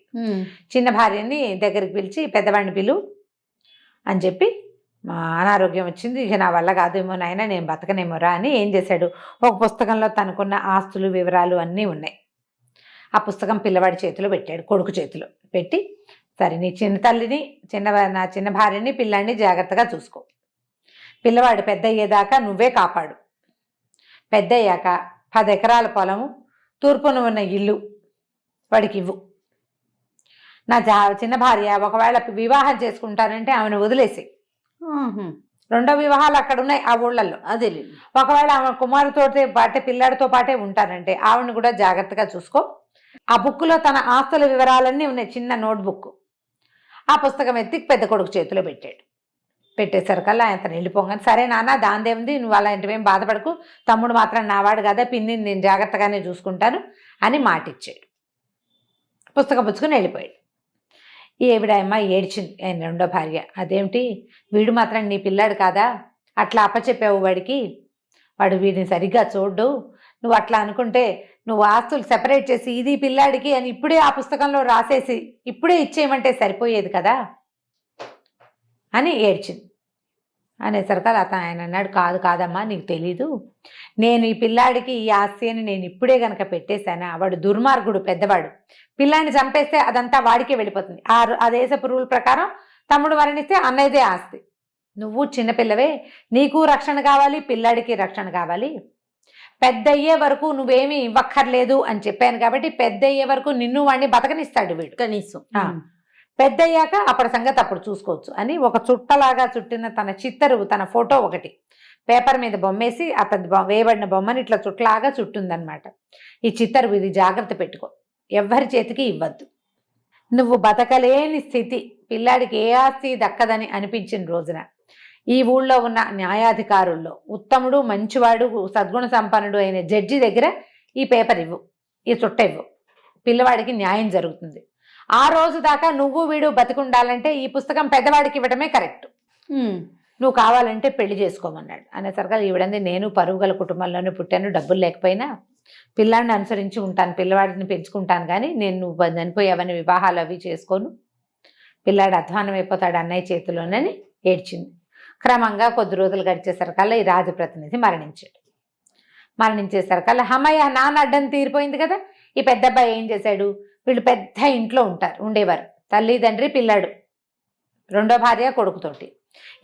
చిన్న భార్యని దగ్గరికి పిలిచి పెద్దవాడిని పిలు అని చెప్పి, అనారోగ్యం వచ్చింది, ఇక నా వల్ల కాదేమో నాయన, నేను బతకనేమోరా అని ఏం చేశాడు, ఒక పుస్తకంలో తనకున్న ఆస్తులు వివరాలు అన్నీ ఉన్నాయి. ఆ పుస్తకం పిల్లవాడి చేతిలో పెట్టాడు, కొడుకు చేతిలో పెట్టి, సరే నీ చిన్న తల్లిని నా చిన్న భార్యని పిల్లాడిని జాగ్రత్తగా చూసుకో, పిల్లవాడు పెద్ద అయ్యేదాకా నువ్వే కాపాడు, పెద్ద అయ్యాక 10 ఎకరాల పొలము తూర్పున ఉన్న ఇల్లు వాడికి ఇవ్వు, నా చిన్న భార్య ఒకవేళ వివాహం చేసుకుంటానంటే ఆమెను వదిలేసి, రెండో వివాహాలు అక్కడ ఉన్నాయి ఆ ఊళ్ళల్లో, అదే ఒకవేళ ఆమె కుమారుతోటే పాటే పిల్లాడితో పాటే ఉంటానంటే ఆవిడని కూడా జాగ్రత్తగా చూసుకో. ఆ బుక్లో తన ఆస్తుల వివరాలన్నీ ఉన్నాయి, చిన్న నోట్బుక్. ఆ పుస్తకం ఎత్తి పెద్ద కొడుకు చేతిలో పెట్టాడు. పెట్టేసరికల్లా అతను వెళ్ళిపోగానే, సరే నాన్న దాందేముంది, నువ్వు అలాంటివేం బాధపడకు, తమ్ముడు మాత్రం నావాడు కదా, పిన్నిని నేను జాగ్రత్తగానే చూసుకుంటాను అని మాటిచ్చాడు. పుస్తకం పుచ్చుకుని వెళ్ళిపోయాడు. ఈవిడమ్మ ఏడ్చింది, ఆయన రెండో భార్య, అదేమిటి వీడు మాత్రం నీ పిల్లాడు కాదా, అట్లా అప్పచెప్పావు వాడికి, వాడు వీడిని సరిగ్గా చూడ్డు, నువ్వు అట్లా అనుకుంటే నువ్వు ఆస్తులు సెపరేట్ చేసి ఇది పిల్లాడికి అని ఇప్పుడే ఆ పుస్తకంలో రాసేసి ఇప్పుడే ఇచ్చేయమంటే సరిపోయేది కదా అని ఏడ్చింది. అనేసరికి ఆయన అన్నాడు, కాదమ్మా నీకు తెలీదు, నేను ఈ పిల్లాడికి ఈ ఆస్తి అని నేను ఇప్పుడే గనక పెట్టేశానా, వాడు దుర్మార్గుడు పెద్దవాడు, పిల్లాడిని చంపేస్తే అదంతా వాడికే వెళ్ళిపోతుంది, ఆ దేశపు రూల్ ప్రకారం తమ్ముడు మరణిస్తే అన్నయ్యదే ఆస్తి, నువ్వు చిన్నపిల్లవే, నీకు రక్షణ కావాలి, పిల్లాడికి రక్షణ కావాలి, పెద్ద అయ్యే వరకు నువ్వేమీ ఇవ్వక్కర్లేదు అని చెప్పాను కాబట్టి పెద్ద అయ్యే వరకు నిన్ను వాడిని బతకనిస్తాడు వీడు కనీసం, పెద్ద అయ్యాక అప్పటి సంగతి అప్పుడు చూసుకోవచ్చు అని ఒక చుట్టలాగా చుట్టిన తన చిత్తరు, తన ఫోటో ఒకటి పేపర్ మీద బొమ్మేసి అతను వేయబడిన బొమ్మని ఇట్లా చుట్టలాగా చుట్టుందనమాట. ఈ చిత్తరు ఇది జాగ్రత్త పెట్టుకో, ఎవ్వరి చేతికి ఇవ్వద్దు, నువ్వు బతకలేని స్థితి, పిల్లాడికి ఏ ఆస్తి దక్కదని అనిపించిన రోజున ఈ ఊళ్ళో ఉన్న న్యాయాధికారుల్లో ఉత్తముడు మంచివాడు సద్గుణ సంపన్నుడు అయిన జడ్జి దగ్గర ఈ పేపర్ ఇవ్వు, ఈ చుట్ట ఇవ్వు, పిల్లవాడికి న్యాయం జరుగుతుంది, ఆ రోజు దాకా నువ్వు వీడు బతికుండాలంటే ఈ పుస్తకం పెద్దవాడికి ఇవ్వడమే కరెక్ట్, నువ్వు కావాలంటే పెళ్లి చేసుకోమన్నాడు. అనేసరికి ఈవిడంది, నేను పరుగుల కుటుంబంలోనే పుట్టాను, డబ్బులు లేకపోయినా పిల్లాడిని అనుసరించి ఉంటాను, పిల్లవాడిని పెంచుకుంటాను, కానీ నేను నువ్వు చనిపోయావని వివాహాలు అవి చేసుకోను, పిల్లాడు అధ్వానం అయిపోతాడు అన్నయ్య చేతిలోనని ఏడ్చింది. క్రమంగా కొద్ది రోజులు గడిచేసరికల్లా ఈ రాజప్రతినిధి మరణించాడు. మరణించేసరికల్లా అమ్మయ్య నాన్న అడ్డం తీరిపోయింది కదా. ఈ పెద్ద అబ్బాయి ఏం చేశాడు, వీళ్ళు పెద్ద ఇంట్లో ఉండేవారు, తల్లి తండ్రి పిల్లాడు, రెండో భార్య కొడుకుతోటి.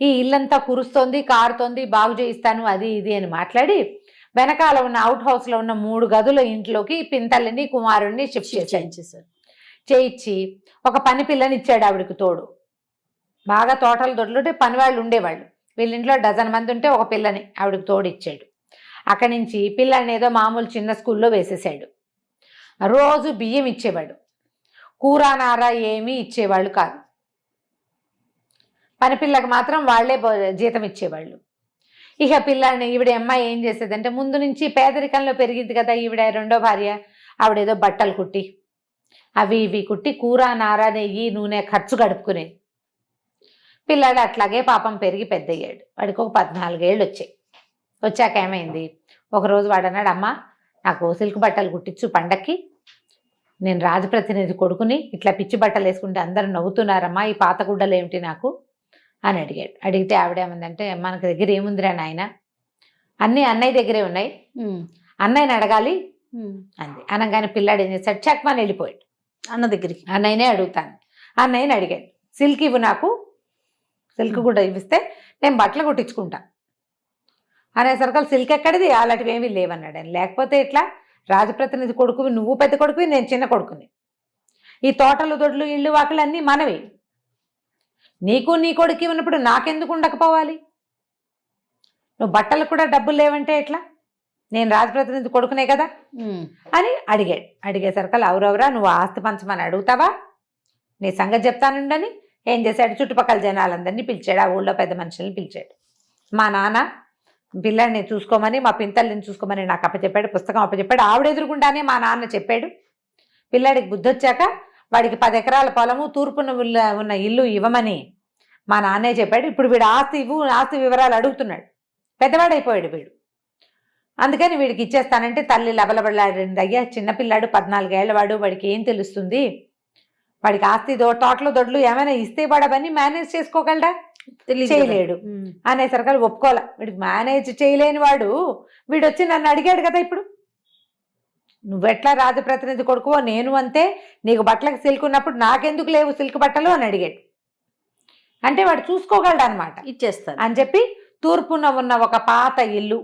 ఈ ఇల్లంతా కురుస్తోంది, కారుతోంది, బాగు చేయిస్తాను అది ఇది అని మాట్లాడి వెనకాల ఉన్న అవుట్ హౌస్లో ఉన్న 3 గదుల ఇంట్లోకి పింతల్లిని కుమారుడిని షిఫ్ట్ చేశారు. చేయించి ఒక పని పిల్లని ఇచ్చాడు ఆవిడకి తోడు. బాగా తోటలు దొడ్లుంటే పని వాళ్ళు ఉండేవాళ్ళు, వీళ్ళింట్లో 12 మంది ఉంటే ఒక పిల్లని ఆవిడకి తోడు ఇచ్చాడు. అక్కడి నుంచి పిల్లని ఏదో మామూలు చిన్న స్కూల్లో వేసేసాడు. రోజు బియ్యం ఇచ్చేవాడు, కూరానార ఏమీ ఇచ్చేవాళ్ళు కాదు, పని పిల్లకి మాత్రం వాళ్లే జీతం ఇచ్చేవాళ్ళు. ఇక పిల్లని ఈవిడ అమ్మాయి ఏం చేసేదంటే, ముందు నుంచి పేదరికంలో పెరిగింది కదా ఈవిడ రెండో భార్య, ఆవిడేదో బట్టలు కుట్టి అవి ఇవి కుట్టి కూరానార నెయ్యి నూనె ఖర్చు గడుపుకునేది. పిల్లాడు అట్లాగే పాపం పెరిగి పెద్దయ్యాడు, వాడికి ఒక 14 ఏళ్ళు వచ్చాయి. వచ్చాక ఏమైంది, ఒకరోజు వాడు అన్నాడు, అమ్మ నాకు సిల్క్ బట్టలు కుట్టించు పండక్కి, నేను రాజప్రతినిధి కొడుకుని, ఇట్లా పిచ్చి బట్టలు వేసుకుంటే అందరూ నవ్వుతున్నారమ్మా, ఈ పాత గుడ్డలు ఏమిటి నాకు అని అడిగాడు. అడిగితే ఆవిడేమందంటే, మనకి దగ్గర ఏముందిరా నాయన, అన్నీ అన్నయ్య దగ్గరే ఉన్నాయి, అన్నయ్యని అడగాలి అంది. అనగానే పిల్లాడు ఏం చేశాడు, చక్మని వెళ్ళిపోయాడు అన్న దగ్గరికి. అన్నయ్యనే అడుగుతాను, అన్నయ్యని అడిగాడు, సిల్క్ ఇవ్వు నాకు, సిల్క్ కూడా ఇవ్విస్తే నేను బట్టలు కుట్టించుకుంటా అనేసరికి సిల్క్ ఎక్కడిది, అలాంటివి ఏమీ లేవన్నాడు ఆయన. లేకపోతే ఇట్లా రాజప్రతినిధి కొడుకువి, నువ్వు పెద్ద కొడుకువి, నేను చిన్న కొడుకుని, ఈ తోటలు దొడ్లు ఇళ్ళు వాకిలు అన్నీ మనవి, నీకు నీ కొడుకు ఉన్నప్పుడు నాకెందుకు ఉండకపోవాలి, నువ్వు బట్టలకు కూడా డబ్బులు లేవంటే ఎట్లా, నేను రాజప్రతినిధి కొడుకునే కదా అని అడిగాడు. అడిగేసరికి అవురవరా నువ్వు ఆస్తి పంచమని అడుగుతావా, నీ సంగతి చెప్తానుండని ఏం చేశాడు, చుట్టుపక్కల జనాలందరినీ పిలిచాడు, ఆ ఊళ్ళో పెద్ద మనుషుల్ని పిలిచాడు. మా నాన్న పిల్లాడిని చూసుకోమని, మా పింతల్ని చూసుకోమని నాకు అప్పచెప్పాడు, పుస్తకం అప్పచెప్పాడు, ఆవిడ ఎదురుకుండానే మా నాన్న చెప్పాడు, పిల్లాడికి బుద్ధి వచ్చాక వాడికి 10 ఎకరాల పొలము తూర్పున ఉన్న ఇల్లు ఇవ్వమని మా నాన్నే చెప్పాడు. ఇప్పుడు వీడు ఆస్తి ఇవ్వు, ఆస్తి వివరాలు అడుగుతున్నాడు, పెద్దవాడైపోయాడు వీడు, అందుకని వీడికి ఇచ్చేస్తానంటే తల్లి లబలబడలాడింది. అయ్యా చిన్నపిల్లాడు, 14 ఏళ్ల వాడు, వాడికి ఏం తెలుస్తుంది, వాడికి ఆస్తి తోటలు దొడ్లు ఏమైనా ఇస్తే వాడు అవన్నీ మేనేజ్ చేసుకోగలడా, చేయలేడు అనేసరికి ఒప్పుకోలే. వీడికి మేనేజ్ చేయలేని వాడు వీడు వచ్చి నన్ను అడిగాడు కదా, ఇప్పుడు నువ్వెట్లా రాజప్రతినిధి కొడుకువో నేను అంతే, నీకు బట్టలకు సిల్క్ ఉన్నప్పుడు నాకెందుకు లేవు సిల్క్ బట్టలు అని అడిగాడు. అంటే వాడు చూసుకోగలడు అనమాట. ఇచ్చేస్తారు అని చెప్పి తూర్పున ఉన్న ఒక పాత ఇల్లు,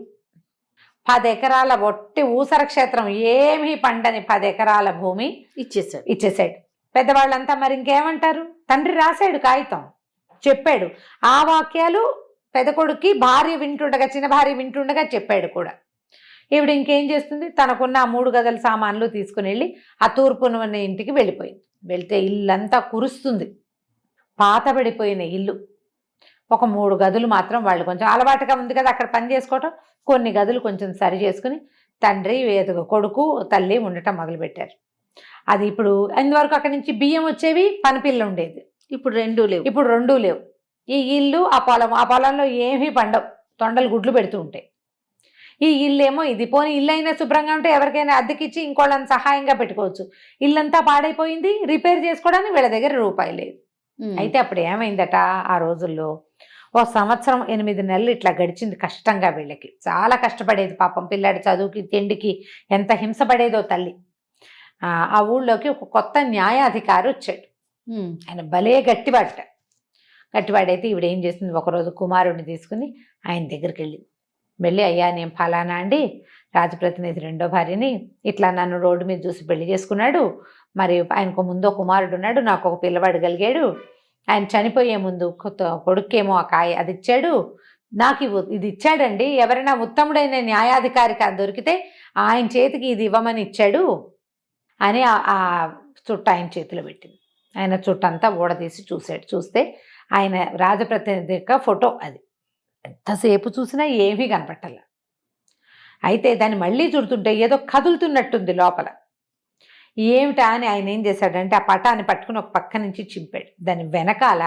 10 ఎకరాల ఒట్టి ఊసర క్షేత్రం, ఏమీ పండని 10 ఎకరాల భూమి ఇచ్చేసాడు. పెద్దవాళ్ళంతా మరి ఇంకేమంటారు? తండ్రి రాశాడు కాగితం, చెప్పాడు. ఆ వాక్యాలు పెద్ద కొడుక్కి భార్య వింటుండగా, చిన్న భార్య వింటుండగా చెప్పాడు కూడా. ఈవిడ ఇంకేం చేస్తుంది, తనకున్న ఆ 3 గదుల సామాన్లు తీసుకుని వెళ్ళి ఆ తూర్పున ఉన్న ఇంటికి వెళ్ళిపోయింది. వెళ్తే ఇల్లంతా కురుస్తుంది, పాతబడిపోయిన ఇల్లు. ఒక 3 గదులు మాత్రం వాళ్ళు కొంచెం అలవాటుగా ఉంది కదా అక్కడ పని చేసుకోవటం, కొన్ని గదులు కొంచెం సరి చేసుకుని తండ్రి కొడుకు తల్లి ఉండటం మొదలుపెట్టారు. అది ఇప్పుడు ఇంతవరకు అక్కడి నుంచి బియ్యం వచ్చేవి, పనిపిల్ల ఉండేది. ఇప్పుడు రెండూ లేవు. ఈ ఇల్లు ఆ పొలంలో ఏమీ పండవు, తొండలు గుడ్లు పెడుతూ ఉంటాయి. ఈ ఇల్లేమో ఇది పోనీ ఇల్లు అయినా శుభ్రంగా ఉంటే ఎవరికైనా అద్దెకిచ్చి ఇంకోళ్ళని సహాయంగా పెట్టుకోవచ్చు. ఇల్లంతా పాడైపోయింది, రిపేర్ చేసుకోవడానికి వీళ్ళ దగ్గర రూపాయి లేదు. అయితే అప్పుడు ఏమైందట, ఆ రోజుల్లో 1 సంవత్సరం 8 నెలలు ఇట్లా గడిచింది కష్టంగా. వీళ్ళకి చాలా కష్టపడేది పాపం, పిల్లాడి చదువుకి తిండికి ఎంత హింసపడేదో తల్లి. ఆ ఊళ్ళోకి ఒక కొత్త న్యాయాధికారి వచ్చాడు. ఆయన భలే గట్టివాడైతే ఈవిడ ఏం చేసింది, ఒకరోజు కుమారుడిని తీసుకుని ఆయన దగ్గరికి వెళ్ళి అయ్యా నేను ఫలానా అండి, రాజప్రతినిధి రెండో భార్యని, ఇట్లా నన్ను రోడ్డు మీద చూసి పెళ్లి చేసుకున్నాడు. మరి ఆయనకు ముందో కుమారుడు ఉన్నాడు, నాకు ఒక పిల్లవాడు కలిగాడు. ఆయన చనిపోయే ముందు కొడుకేమో ఆ కాయ అది ఇచ్చాడు, నాకు ఇది ఇచ్చాడండి. ఎవరైనా ఉత్తముడైన న్యాయాధికారి దొరికితే ఆయన చేతికి ఇది ఇవ్వమని ఇచ్చాడు అని ఆ చుట్ట ఆయన చేతిలో పెట్టింది. ఆయన చుట్టంతా ఊడదీసి చూస్తే ఆయన రాజప్రతినిధి యొక్క ఫోటో. అది ఎంతసేపు చూసినా ఏమీ కనపట్టాల. అయితే దాన్ని మళ్ళీ చూడుతుంటే ఏదో కదులుతున్నట్టుంది లోపల. ఏమిటా అని ఆయన ఏం చేశాడంటే ఆ పటాన్ని పట్టుకుని ఒక పక్క నుంచి చింపాడు. దాని వెనకాల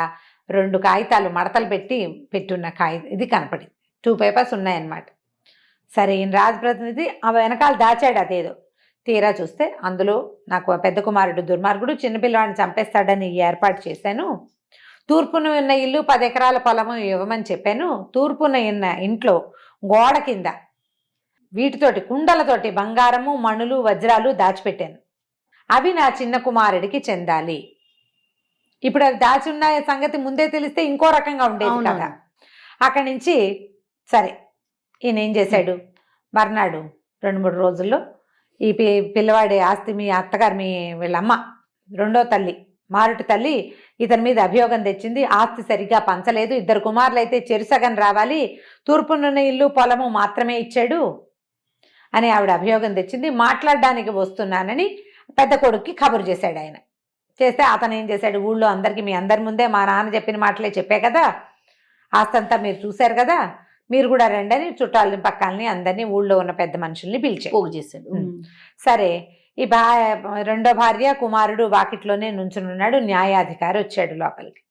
2 కాగితాలు మడతలు పెట్టున్న ఇది కనపడింది. 2 పేపర్స్ ఉన్నాయన్నమాట. సరే ఈయన రాజప్రతినిధి ఆ వెనకాల దాచాడు అదేదో. తీరా చూస్తే అందులో నాకు పెద్ద కుమారుడు దుర్మార్గుడు చిన్నపిల్లవాడిని చంపేస్తాడని ఏర్పాటు చేశాను. తూర్పున ఉన్న ఇల్లు 10 ఎకరాల పొలము ఇవ్వమని చెప్పాను. తూర్పున ఉన్న ఇంట్లో గోడ కింద వీటితోటి కుండలతోటి బంగారము మణులు వజ్రాలు దాచిపెట్టాను. అవి నా చిన్న కుమారుడికి చెందాలి. ఇప్పుడు అవి దాచి ఉన్న సంగతి ముందే తెలిస్తే ఇంకో రకంగా ఉండేది కదా. అక్కడి నుంచి సరే ఈయన ఏం చేశాడు, మర్నాడు 2-3 రోజుల్లో ఈ పిల్లవాడి ఆస్తి మీ అత్తగారు వీళ్ళమ్మ రెండో తల్లి మారుటి తల్లి ఇతని మీద అభియోగం తెచ్చింది. ఆస్తి సరిగ్గా పంచలేదు, 2 కుమారులు అయితే చెరుసగం రావాలి, తూర్పునున్న ఇల్లు పొలము మాత్రమే ఇచ్చాడు అని ఆవిడ అభియోగం తెచ్చింది. మాట్లాడడానికి వస్తున్నానని పెద్ద కొడుక్కి కబురు చేశాడు. ఆయన చేస్తే అతను ఏం చేశాడు, ఊళ్ళో అందరికీ మీ అందరి ముందే మా నాన్న చెప్పిన మాటలే చెప్పే కదా, ఆస్తంతా మీరు చూశారు కదా, మీరు కూడా రండి అని చుట్టాలని పక్కాలని అందరినీ ఊళ్ళో ఉన్న పెద్ద మనుషుల్ని పోగు చేశాడు. సరే ఈ రెండో భార్య కుమారుడు వాకిట్లోనే నుంచునున్నాడు. న్యాయాధికారి వచ్చాడు లోపలికి.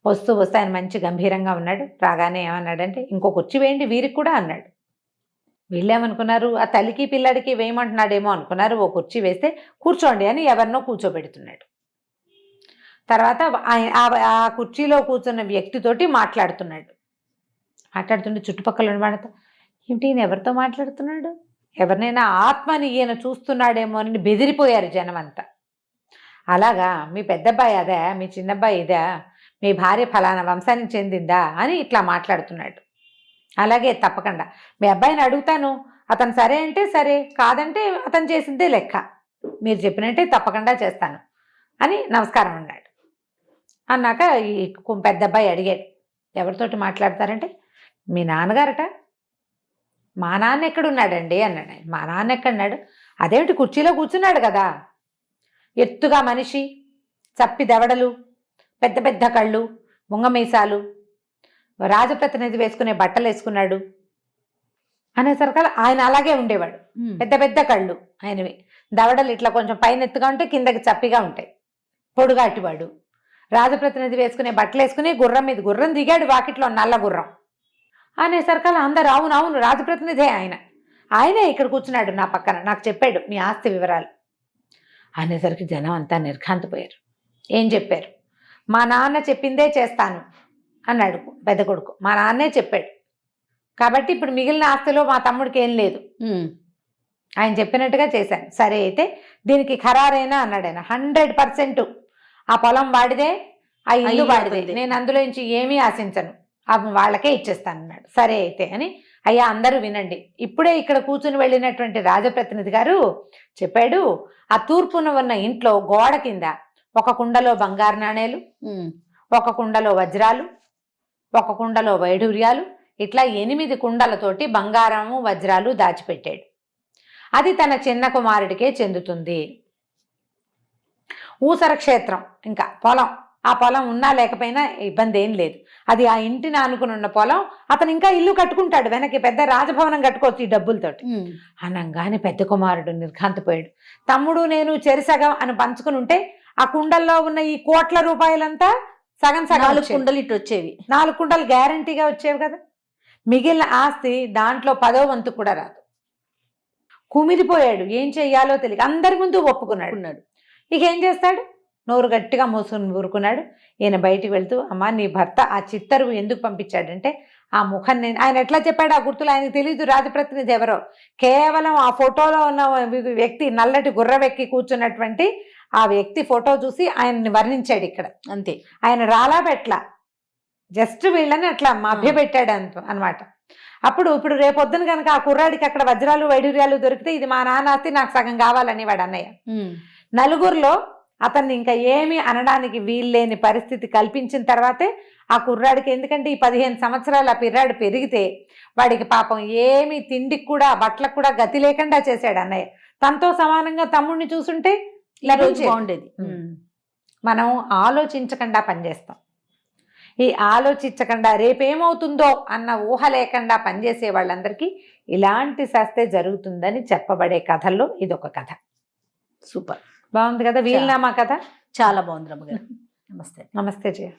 వస్తూ ఆయన మంచి గంభీరంగా ఉన్నాడు. రాగానే ఏమన్నాడంటే ఇంకో కుర్చీ వేయండి వీరికి కూడా అన్నాడు. వీళ్ళేమనుకున్నారు, ఆ తల్లికి పిల్లాడికి వేయమంటున్నాడేమో అనుకున్నారు. ఓ కుర్చీ వేస్తే కూర్చోండి అని ఎవరినో కూర్చోబెడుతున్నాడు. తర్వాత ఆ కుర్చీలో కూర్చున్న వ్యక్తితోటి మాట్లాడుతుంటే చుట్టుపక్కల ఉన్నవాడితో ఏమిటి ఈయన ఎవరితో మాట్లాడుతున్నాడు, ఎవరినైనా ఆత్మని ఈయన చూస్తున్నాడేమో అని బెదిరిపోయారు జనం అంతా. అలాగా మీ పెద్దబ్బాయి అదే, మీ చిన్నబ్బాయి ఇదా, మీ భార్య ఫలానా వంశానికి చెందిందా అని ఇట్లా మాట్లాడుతున్నాడు. అలాగే తప్పకుండా మీ అబ్బాయిని అడుగుతాను, అతను సరే అంటే సరే, కాదంటే అతను చేసిందే లెక్క, మీరు చెప్పినట్టే తప్పకుండా చేస్తాను అని నమస్కారం అన్నాడు. అన్నాక ఈ పెద్ద అబ్బాయి అడిగాడు, ఎవరితోటి మాట్లాడతారంటే మీ నాన్నగారట. మా నాన్న ఎక్కడున్నాడండి అన్నాడు. మా నాన్న ఎక్కడున్నాడు, అదేమిటి కుర్చీలో కూర్చున్నాడు కదా, ఎత్తుగా మనిషి, చప్పి దవడలు, పెద్ద పెద్ద కళ్ళు, ముంగమీసాలు, రాజప్రతినిధి వేసుకునే బట్టలు వేసుకున్నాడు అనేసరికి ఆయన అలాగే ఉండేవాడు. పెద్ద పెద్ద కళ్ళు ఆయనవి, దవడలు ఇట్లా కొంచెం పైన ఎత్తుగా ఉంటే కిందకి చప్పిగా ఉంటాయి, పొడుగాటివాడు. రాజప్రతినిధి వేసుకునే బట్టలు వేసుకుని గుర్రం మీద గుర్రం దిగాడు వాకిట్లో, నల్ల గుర్రం అనేసరికి అందరు అవునవును రాజప్రతినిధే ఆయనే ఇక్కడ కూర్చున్నాడు నా పక్కన, నాకు చెప్పాడు మీ ఆస్తి వివరాలు అనేసరికి జనం అంతా నిర్ఘాంతపోయారు. ఏం చెప్పారు, మా నాన్న చెప్పిందే చేస్తాను అన్నాడు పెద్ద కొడుకు. మా నాన్నే చెప్పాడు కాబట్టి ఇప్పుడు మిగిలిన ఆస్తిలో మా తమ్ముడికి ఏం లేదు ఆయన చెప్పినట్టుగా చేశాను. సరే అయితే దీనికి ఖరారైనా అన్నాడు ఆయన. 100% ఆ పొలం వాడిదే, ఆ ఇల్లు ఇల్లు వాడిదే, వాడిదే. నేను అందులో నుంచి ఏమీ ఆశించను, వాళ్ళకే ఇచ్చేస్తాను అన్నాడు. సరే అయితే అని, అయ్యా అందరూ వినండి, ఇప్పుడే ఇక్కడ కూర్చుని వెళ్ళినటువంటి రాజప్రతినిధి గారు చెప్పాడు, ఆ తూర్పున ఉన్న ఇంట్లో గోడ కింద ఒక కుండలో బంగారు నాణేలు, ఒక కుండలో వజ్రాలు, ఒక కుండలో వైఢూర్యాలు, ఇట్లా 8 కుండలతోటి బంగారము వజ్రాలు దాచిపెట్టాడు. అది తన చిన్న కుమారుడికే చెందుతుంది. ఊసర క్షేత్రం, ఇంకా పొలం, ఆ పొలం ఉన్నా లేకపోయినా ఇబ్బంది ఏం లేదు, అది ఆ ఇంటిని ఆనుకుని ఉన్న పొలం, అతను ఇంకా ఇల్లు కట్టుకుంటాడు, వెనక్కి పెద్ద రాజభవనం కట్టుకోవచ్చు ఈ డబ్బులతోటి అనగానే పెద్ద కుమారుడు నిర్ఘాంతపోయాడు. తమ్ముడు నేను చెరిసగం అని పంచుకుని ఉంటే ఆ కుండల్లో ఉన్న ఈ కోట్ల రూపాయలంతా సగం సగం 4 వచ్చేవి. కుండలు ఇటు వచ్చేవి. 4 కుండలు గ్యారంటీగా వచ్చేవి కదా. మిగిలిన ఆస్తి దాంట్లో 10వ వంతు కూడా రాదు. కుమిలిపోయాడు, ఏం చెయ్యాలో తెలియక అందరి ముందు ఒప్పుకున్నాడు. ఇక ఏం చేస్తాడు, నోరు గట్టిగా మూసుకుని ఊరుకున్నాడు. ఈయన బయటికి వెళ్తూ, అమ్మా నీ భర్త ఆ చిత్తరువు ఎందుకు పంపించాడంటే ఆ ముఖం నేను, ఆయన ఎట్లా చెప్పాడు ఆ గుర్తులు ఆయనకు తెలియదు రాజప్రతినిధి ఎవరో, కేవలం ఆ ఫోటోలో ఉన్న వ్యక్తి, నల్లటి గుర్రవెక్కి కూర్చున్నటువంటి ఆ వ్యక్తి ఫోటో చూసి ఆయన్ని వర్ణించాడు ఇక్కడ, అంతే. ఆయన రాలా పెట్ల, జస్ట్ వీళ్ళని అట్లా మభ్యపెట్టాడు అనమాట. ఇప్పుడు రేపొద్దున కనుక ఆ కుర్రాడికి అక్కడ వజ్రాలు వైఢూర్యాలు దొరికితే ఇది మా నాన్న ఆస్తి, నాకు సగం కావాలని వాడు అన్నయ్య. నలుగురిలో అతన్ని ఇంకా ఏమీ అనడానికి వీల్లేని పరిస్థితి కల్పించిన తర్వాతే ఆ కుర్రాడికి, ఎందుకంటే ఈ 15 సంవత్సరాలు ఆ పిర్రాడు పెరిగితే వాడికి పాపం ఏమీ తిండికి కూడా బట్టలకు కూడా గతి లేకుండా చేశాడు అన్నయ్య. తనతో సమానంగా తమ్ముడిని చూసుంటే బాగుండేది. మనం ఆలోచించకుండా పనిచేస్తాం. ఈ ఆలోచించకుండా రేపేమవుతుందో అన్న ఊహ లేకుండా పనిచేసే వాళ్ళందరికీ ఇలాంటి శాస్తే జరుగుతుందని చెప్పబడే కథల్లో ఇదొక కథ. సూపర్, బాగుంది కదా వీలునామా కథ. చాలా బాగుంది రమ్మగారు. నమస్తే. నమస్తే జయ.